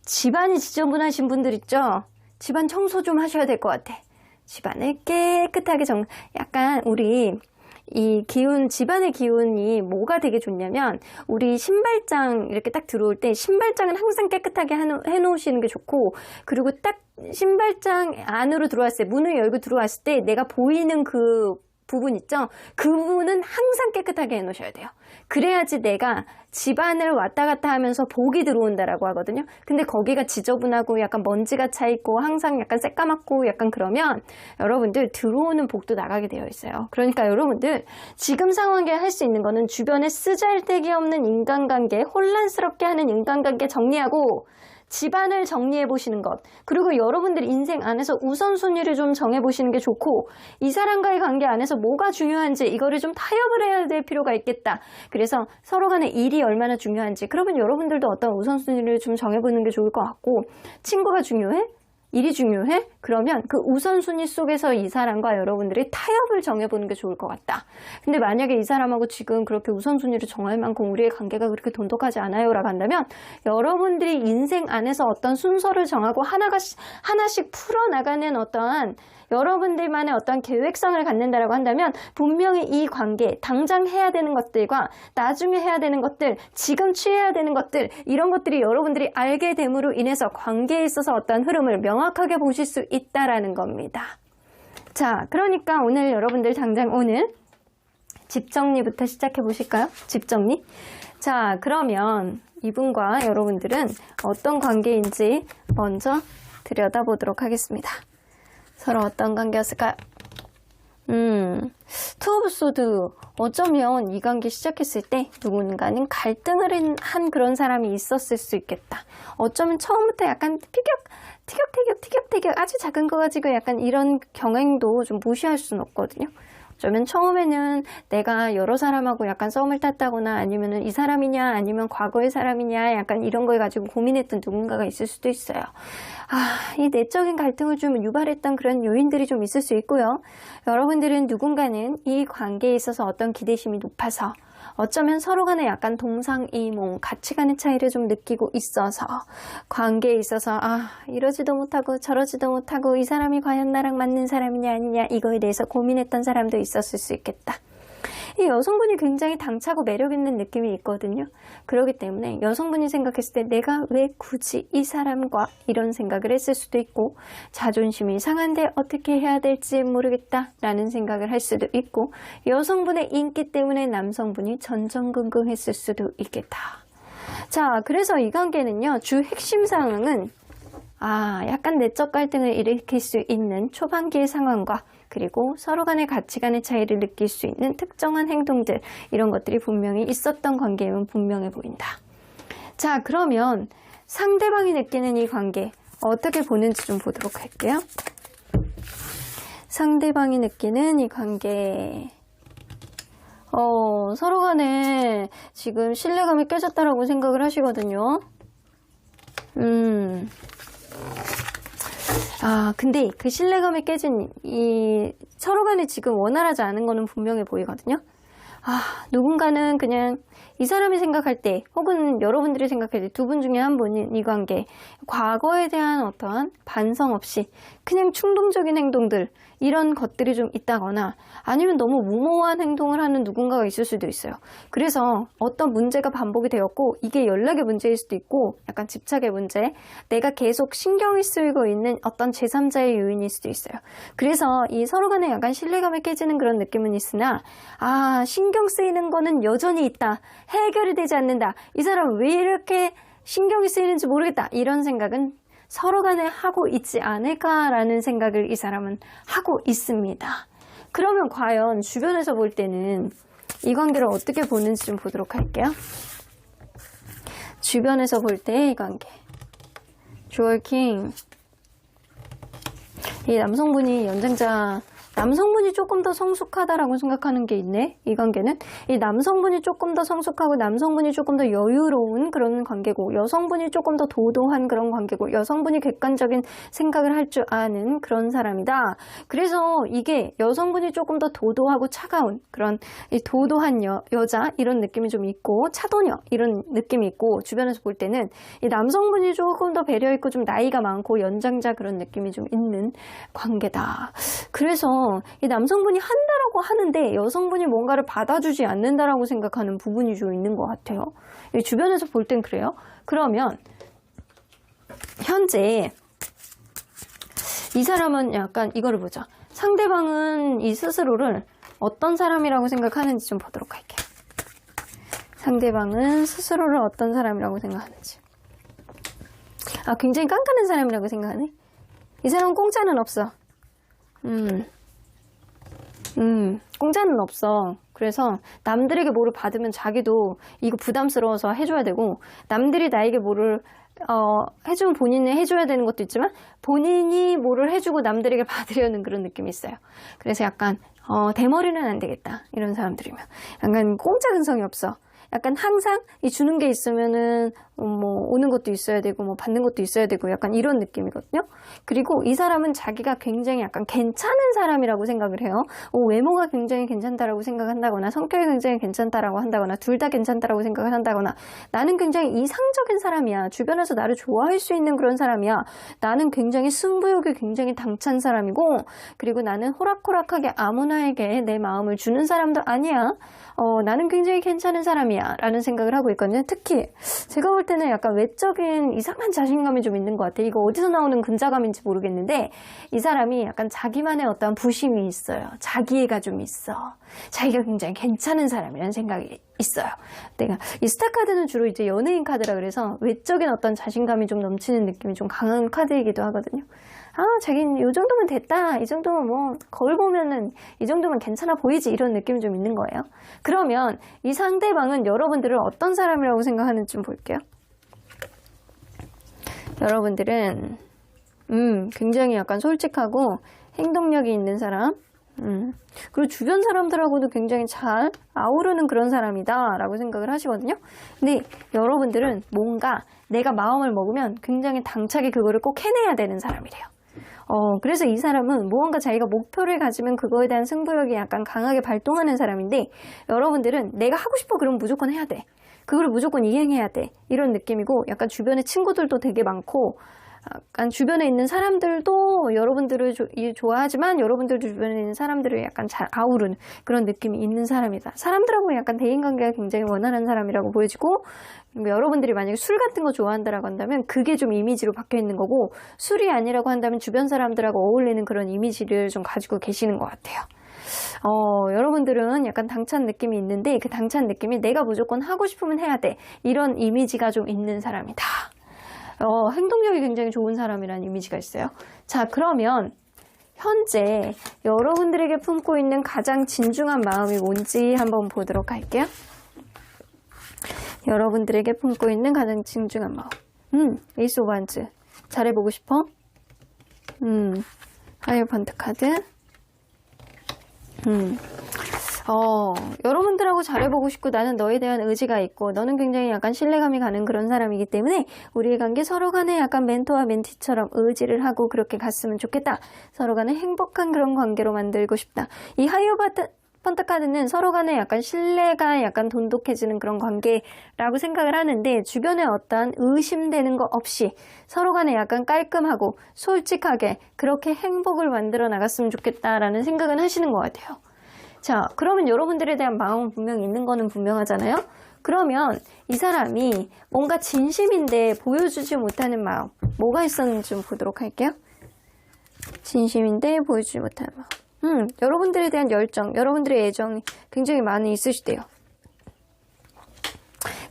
집안이 지저분하신 분들 있죠? 집안 청소 좀 하셔야 될 것 같아. 집안을 깨끗하게 약간 우리 이 기운, 집안의 기운이 뭐가 되게 좋냐면, 우리 신발장 이렇게 딱 들어올 때 신발장은 항상 깨끗하게 해놓으시는 게 좋고, 그리고 딱 신발장 안으로 들어왔을 때, 문을 열고 들어왔을 때 내가 보이는 그 부분 있죠? 그 부분은 항상 깨끗하게 해놓으셔야 돼요. 그래야지 내가 집안을 왔다 갔다 하면서 복이 들어온다라고 하거든요. 근데 거기가 지저분하고 약간 먼지가 차있고 항상 약간 새까맣고 약간 그러면 여러분들 들어오는 복도 나가게 되어 있어요. 그러니까 여러분들 지금 상황에 할 수 있는 거는 주변에 쓰잘데기 없는 인간관계, 혼란스럽게 하는 인간관계 정리하고 집안을 정리해 보시는 것, 그리고 여러분들 인생 안에서 우선순위를 좀 정해 보시는 게 좋고, 이 사람과의 관계 안에서 뭐가 중요한지 이거를 좀 타협을 해야 될 필요가 있겠다. 그래서 서로 간의 일이 얼마나 중요한지, 그러면 여러분들도 어떤 우선순위를 좀 정해 보는 게 좋을 것 같고, 친구가 중요해? 일이 중요해? 그러면 그 우선순위 속에서 이 사람과 여러분들이 타협을 정해보는 게 좋을 것 같다. 근데 만약에 이 사람하고 지금 그렇게 우선순위를 정할 만큼 우리의 관계가 그렇게 돈독하지 않아요 라고 한다면, 여러분들이 인생 안에서 어떤 순서를 정하고 하나씩 풀어나가는 어떠한 여러분들만의 어떤 계획성을 갖는다라고 한다면, 분명히 이 관계, 당장 해야 되는 것들과 나중에 해야 되는 것들, 지금 취해야 되는 것들, 이런 것들이 여러분들이 알게 됨으로 인해서 관계에 있어서 어떤 흐름을 명확하게 보실 수 있다라는 겁니다. 자, 그러니까 오늘 여러분들 당장 오늘 집 정리부터 시작해 보실까요? 집 정리? 자, 그러면 이분과 여러분들은 어떤 관계인지 먼저 들여다보도록 하겠습니다. 서로 어떤 관계였을까요? 투 오브 소드. 어쩌면 이 관계 시작했을 때 누군가는 갈등을 한 그런 사람이 있었을 수 있겠다. 어쩌면 처음부터 약간 티격태격 아주 작은 거 가지고 약간 이런 경행도 좀 무시할 수는 없거든요. 어쩌면 처음에는 내가 여러 사람하고 약간 썸을 탔다거나 아니면은 이 사람이냐 아니면 과거의 사람이냐 약간 이런 걸 가지고 고민했던 누군가가 있을 수도 있어요. 이 내적인 갈등을 좀 유발했던 그런 요인들이 좀 있을 수 있고요. 여러분들은 누군가는 이 관계에 있어서 어떤 기대심이 높아서 어쩌면 서로 간에 약간 동상이몽, 가치관의 차이를 좀 느끼고 있어서 관계에 있어서 이러지도 못하고 저러지도 못하고 이 사람이 과연 나랑 맞는 사람이냐 아니냐 이거에 대해서 고민했던 사람도 있었을 수 있겠다. 이 여성분이 굉장히 당차고 매력있는 느낌이 있거든요. 그렇기 때문에 여성분이 생각했을 때 내가 왜 굳이 이 사람과 이런 생각을 했을 수도 있고 자존심이 상한데 어떻게 해야 될지 모르겠다 라는 생각을 할 수도 있고 여성분의 인기 때문에 남성분이 전전긍긍했을 수도 있겠다. 자, 그래서 이 관계는요. 주 핵심 상황은 약간 내적 갈등을 일으킬 수 있는 초반기의 상황과 그리고 서로 간의 가치관의 차이를 느낄 수 있는 특정한 행동들 이런 것들이 분명히 있었던 관계임은 분명해 보인다. 자, 그러면 상대방이 느끼는 이 관계 어떻게 보는지 좀 보도록 할게요. 상대방이 느끼는 이 관계 서로 간에 지금 신뢰감이 깨졌다라고 생각을 하시거든요. 근데 그 신뢰감이 깨진 이 서로 간에 지금 원활하지 않은 거는 분명해 보이거든요. 누군가는 그냥 이 사람이 생각할 때 혹은 여러분들이 생각할 때 두 분 중에 한 분이 이 관계 과거에 대한 어떠한 반성 없이 그냥 충동적인 행동들 이런 것들이 좀 있다거나 아니면 너무 무모한 행동을 하는 누군가가 있을 수도 있어요. 그래서 어떤 문제가 반복이 되었고 이게 연락의 문제일 수도 있고 약간 집착의 문제 내가 계속 신경이 쓰이고 있는 어떤 제3자의 요인일 수도 있어요. 그래서 이 서로 간에 약간 신뢰감이 깨지는 그런 느낌은 있으나 신경 쓰이는 거는 여전히 있다. 해결이 되지 않는다. 이 사람 왜 이렇게 신경이 쓰이는지 모르겠다. 이런 생각은 서로 간에 하고 있지 않을까라는 생각을 이 사람은 하고 있습니다. 그러면 과연 주변에서 볼 때는 이 관계를 어떻게 보는지 좀 보도록 할게요. 주변에서 볼 때 이 관계. 주얼킹. 이 남성분이 남성분이 조금 더 성숙하다라고 생각하는 게 있네. 이 관계는 이 남성분이 조금 더 성숙하고 남성분이 조금 더 여유로운 그런 관계고 여성분이 조금 더 도도한 그런 관계고 여성분이 객관적인 생각을 할 줄 아는 그런 사람이다. 그래서 이게 여성분이 조금 더 도도하고 차가운 그런 이 도도한 여자 이런 느낌이 좀 있고 차도녀 이런 느낌이 있고 주변에서 볼 때는 이 남성분이 조금 더 배려 있고 좀 나이가 많고 연장자 그런 느낌이 좀 있는 관계다. 그래서 이 남성분이 한다라고 하는데 여성분이 뭔가를 받아주지 않는다라고 생각하는 부분이 좀 있는 것 같아요. 주변에서 볼 땐 그래요. 그러면 현재 이 사람은 약간 이거를 보자. 상대방은 이 스스로를 어떤 사람이라고 생각하는지 좀 보도록 할게요. 상대방은 스스로를 어떤 사람이라고 생각하는지. 굉장히 깐깐한 사람이라고 생각하네. 이 사람은 공짜는 없어. 공짜는 없어. 그래서 남들에게 뭐를 받으면 자기도 이거 부담스러워서 해줘야 되고 남들이 나에게 뭐를 해주면 본인이 해줘야 되는 것도 있지만 본인이 뭐를 해주고 남들에게 받으려는 그런 느낌이 있어요. 그래서 약간 대머리는 안 되겠다. 이런 사람들이면 약간 공짜 근성이 없어. 약간 항상 이 주는 게 있으면은 오는 것도 있어야 되고 받는 것도 있어야 되고 약간 이런 느낌이거든요. 그리고 이 사람은 자기가 굉장히 약간 괜찮은 사람이라고 생각을 해요. 외모가 굉장히 괜찮다라고 생각한다거나 성격이 굉장히 괜찮다라고 한다거나 둘 다 괜찮다라고 생각을 한다거나 나는 굉장히 이상적인 사람이야. 주변에서 나를 좋아할 수 있는 그런 사람이야. 나는 굉장히 승부욕이 굉장히 당찬 사람이고 그리고 나는 호락호락하게 아무나에게 내 마음을 주는 사람도 아니야. 나는 굉장히 괜찮은 사람이야 라는 생각을 하고 있거든요. 특히 제가 볼 때는 약간 외적인 이상한 자신감이 좀 있는 것 같아요. 이거 어디서 나오는 근자감인지 모르겠는데 이 사람이 약간 자기만의 어떤 부심이 있어요. 자기애가 좀 있어. 자기가 굉장히 괜찮은 사람이라는 생각이 있어요. 이 스타 카드는 주로 이제 연예인 카드라 그래서 외적인 어떤 자신감이 좀 넘치는 느낌이 좀 강한 카드이기도 하거든요. 자기는 요 정도면 됐다. 이 정도면 뭐 거울 보면은 이 정도면 괜찮아 보이지. 이런 느낌이 좀 있는 거예요. 그러면 이 상대방은 여러분들을 어떤 사람이라고 생각하는지 좀 볼게요. 여러분들은 굉장히 약간 솔직하고 행동력이 있는 사람, 그리고 주변 사람들하고도 굉장히 잘 아우르는 그런 사람이다 라고 생각을 하시거든요. 근데 여러분들은 뭔가 내가 마음을 먹으면 굉장히 당차게 그거를 꼭 해내야 되는 사람이래요. 그래서 이 사람은 무언가 자기가 목표를 가지면 그거에 대한 승부욕이 약간 강하게 발동하는 사람인데, 여러분들은 내가 하고 싶어 그러면 무조건 해야 돼. 그걸 무조건 이행해야 돼. 이런 느낌이고, 약간 주변에 친구들도 되게 많고, 약간 주변에 있는 사람들도 여러분들을 좋아하지만 여러분들 주변에 있는 사람들을 약간 잘 아우르는 그런 느낌이 있는 사람이다. 사람들하고 약간 대인관계가 굉장히 원활한 사람이라고 보여지고, 여러분들이 만약에 술 같은 거 좋아한다라고 한다면 그게 좀 이미지로 박혀 있는 거고, 술이 아니라고 한다면 주변 사람들하고 어울리는 그런 이미지를 좀 가지고 계시는 것 같아요. 여러분들은 약간 당찬 느낌이 있는데, 그 당찬 느낌이 내가 무조건 하고 싶으면 해야 돼. 이런 이미지가 좀 있는 사람이다. 행동력이 굉장히 좋은 사람이라는 이미지가 있어요. 자, 그러면 현재 여러분들에게 품고 있는 가장 진중한 마음이 뭔지 한번 보도록 할게요. 여러분들에게 품고 있는 가장 진중한 마음. 에이스 오브 원즈. 잘해보고 싶어? 하이어펀트 카드. 여러분들하고 잘해보고 싶고, 나는 너에 대한 의지가 있고, 너는 굉장히 약간 신뢰감이 가는 그런 사람이기 때문에 우리의 관계 서로 간에 약간 멘토와 멘티처럼 의지를 하고 그렇게 갔으면 좋겠다. 서로 간에 행복한 그런 관계로 만들고 싶다. 이 하이어펀트 카드는 서로 간에 약간 신뢰가 약간 돈독해지는 그런 관계라고 생각을 하는데, 주변에 어떠한 의심되는 거 없이 서로 간에 약간 깔끔하고 솔직하게 그렇게 행복을 만들어 나갔으면 좋겠다라는 생각은 하시는 것 같아요. 자, 그러면 여러분들에 대한 마음은 분명히 있는 거는 분명하잖아요. 그러면 이 사람이 뭔가 진심인데 보여주지 못하는 마음, 뭐가 있었는지 좀 보도록 할게요. 진심인데 보여주지 못하는 마음. 여러분들에 대한 열정, 여러분들의 애정이 굉장히 많이 있으시대요.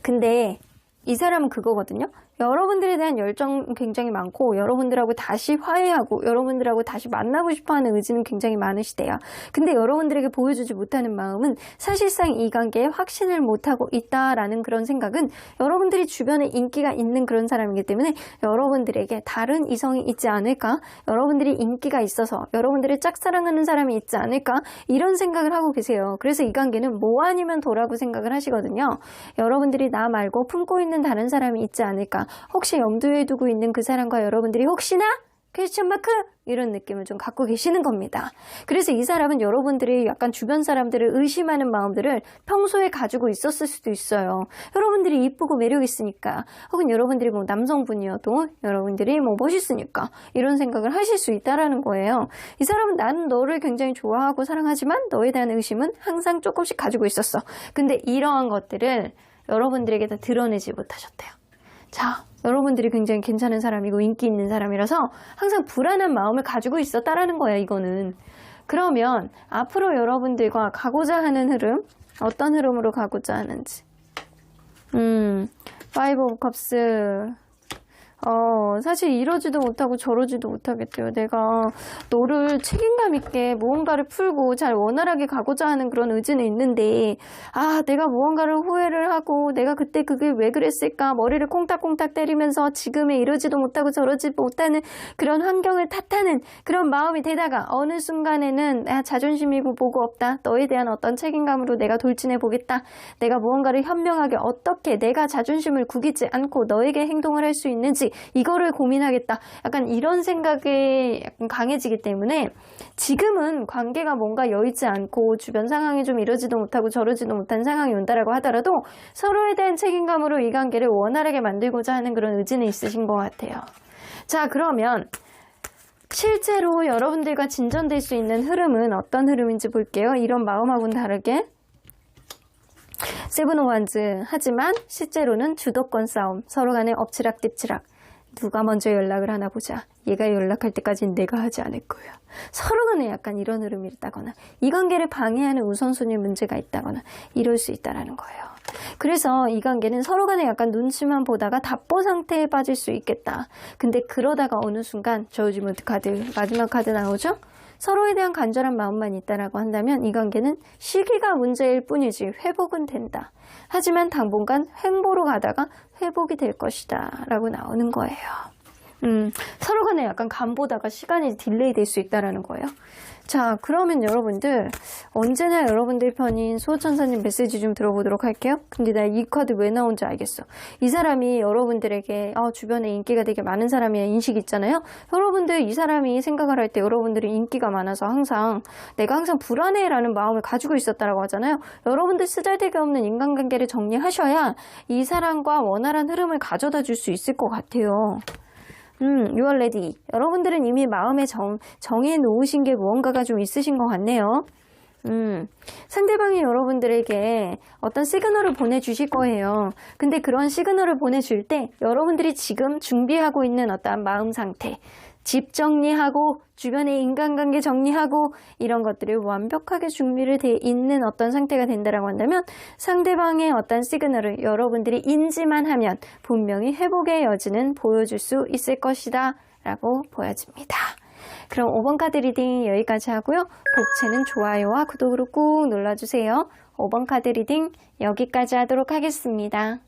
근데 이 사람은 그거거든요. 여러분들에 대한 열정 굉장히 많고, 여러분들하고 다시 화해하고 여러분들하고 다시 만나고 싶어하는 의지는 굉장히 많으시대요. 근데 여러분들에게 보여주지 못하는 마음은 사실상 이 관계에 확신을 못하고 있다라는 그런 생각은, 여러분들이 주변에 인기가 있는 그런 사람이기 때문에 여러분들에게 다른 이성이 있지 않을까, 여러분들이 인기가 있어서 여러분들을 짝사랑하는 사람이 있지 않을까, 이런 생각을 하고 계세요. 그래서 이 관계는 뭐 아니면 도라고 생각을 하시거든요. 여러분들이 나 말고 품고 있는 다른 사람이 있지 않을까, 혹시 염두에 두고 있는 그 사람과 여러분들이 혹시나 퀘스천 마크 이런 느낌을 좀 갖고 계시는 겁니다. 그래서 이 사람은 여러분들이 약간 주변 사람들을 의심하는 마음들을 평소에 가지고 있었을 수도 있어요. 여러분들이 이쁘고 매력 있으니까, 혹은 여러분들이 뭐 남성분이어도 여러분들이 뭐 멋있으니까 이런 생각을 하실 수 있다라는 거예요. 이 사람은 나는 너를 굉장히 좋아하고 사랑하지만 너에 대한 의심은 항상 조금씩 가지고 있었어. 근데 이러한 것들을 여러분들에게 다 드러내지 못하셨대요. 자, 여러분들이 굉장히 괜찮은 사람이고 인기 있는 사람이라서 항상 불안한 마음을 가지고 있었다라는 거예요, 이거는. 그러면 앞으로 여러분들과 가고자 하는 흐름, 어떤 흐름으로 가고자 하는지. 파이브 오브 컵스. 사실 이러지도 못하고 저러지도 못하겠대요. 내가 너를 책임감 있게 무언가를 풀고 잘 원활하게 가고자 하는 그런 의지는 있는데, 내가 무언가를 후회를 하고 내가 그때 그게 왜 그랬을까, 머리를 콩닥콩닥 때리면서 지금에 이러지도 못하고 저러지 못하는 그런 환경을 탓하는 그런 마음이 되다가 어느 순간에는 자존심이 보고 없다, 너에 대한 어떤 책임감으로 내가 돌진해 보겠다, 내가 무언가를 현명하게 어떻게 내가 자존심을 구기지 않고 너에게 행동을 할 수 있는지 이거를 고민하겠다, 약간 이런 생각이 약간 강해지기 때문에 지금은 관계가 뭔가 여의치 않고 주변 상황이 좀 이러지도 못하고 저러지도 못한 상황이 온다라고 하더라도 서로에 대한 책임감으로 이 관계를 원활하게 만들고자 하는 그런 의지는 있으신 것 같아요. 자, 그러면 실제로 여러분들과 진전될 수 있는 흐름은 어떤 흐름인지 볼게요. 이런 마음하고는 다르게 세븐 오브 원즈. 하지만 실제로는 주도권 싸움, 서로 간에 엎치락뒤치락, 누가 먼저 연락을 하나 보자, 얘가 연락할 때까지는 내가 하지 않을 거야, 서로 간에 약간 이런 흐름이 있다거나 이 관계를 방해하는 우선순위 문제가 있다거나 이럴 수 있다는 거예요. 그래서 이 관계는 서로 간에 약간 눈치만 보다가 답보 상태에 빠질 수 있겠다. 근데 그러다가 어느 순간 저지먼트 카드, 마지막 카드 나오죠? 서로에 대한 간절한 마음만 있다라고 한다면 이 관계는 시기가 문제일 뿐이지 회복은 된다. 하지만 당분간 횡보로 가다가 회복이 될 것이다 라고 나오는 거예요. 서로 간에 약간 간 보다가 시간이 딜레이 될 수 있다라는 거예요. 자, 그러면 여러분들 언제나 여러분들 편인 수호천사님 메시지 좀 들어보도록 할게요. 근데 나 이 카드 왜 나온지 알겠어. 이 사람이 여러분들에게 주변에 인기가 되게 많은 사람이야 인식이 있잖아요. 여러분들 이 사람이 생각을 할 때 여러분들이 인기가 많아서 내가 항상 불안해라는 마음을 가지고 있었다라고 하잖아요. 여러분들 쓰잘데기 없는 인간관계를 정리하셔야 이 사람과 원활한 흐름을 가져다 줄 수 있을 것 같아요. You are ready. 여러분들은 이미 마음에 정해 놓으신 게 무언가가 좀 있으신 것 같네요. 상대방이 여러분들에게 어떤 시그널을 보내주실 거예요. 근데 그런 시그널을 보내줄 때 여러분들이 지금 준비하고 있는 어떤 마음 상태, 집 정리하고 주변의 인간관계 정리하고 이런 것들을 완벽하게 준비를 돼 있는 어떤 상태가 된다라고 한다면 상대방의 어떤 시그널을 여러분들이 인지만 하면 분명히 회복의 여지는 보여줄 수 있을 것이다 라고 보여집니다. 그럼 5번 카드 리딩 여기까지 하고요. 복채는 좋아요와 구독으로 꾹 눌러주세요. 5번 카드 리딩 여기까지 하도록 하겠습니다.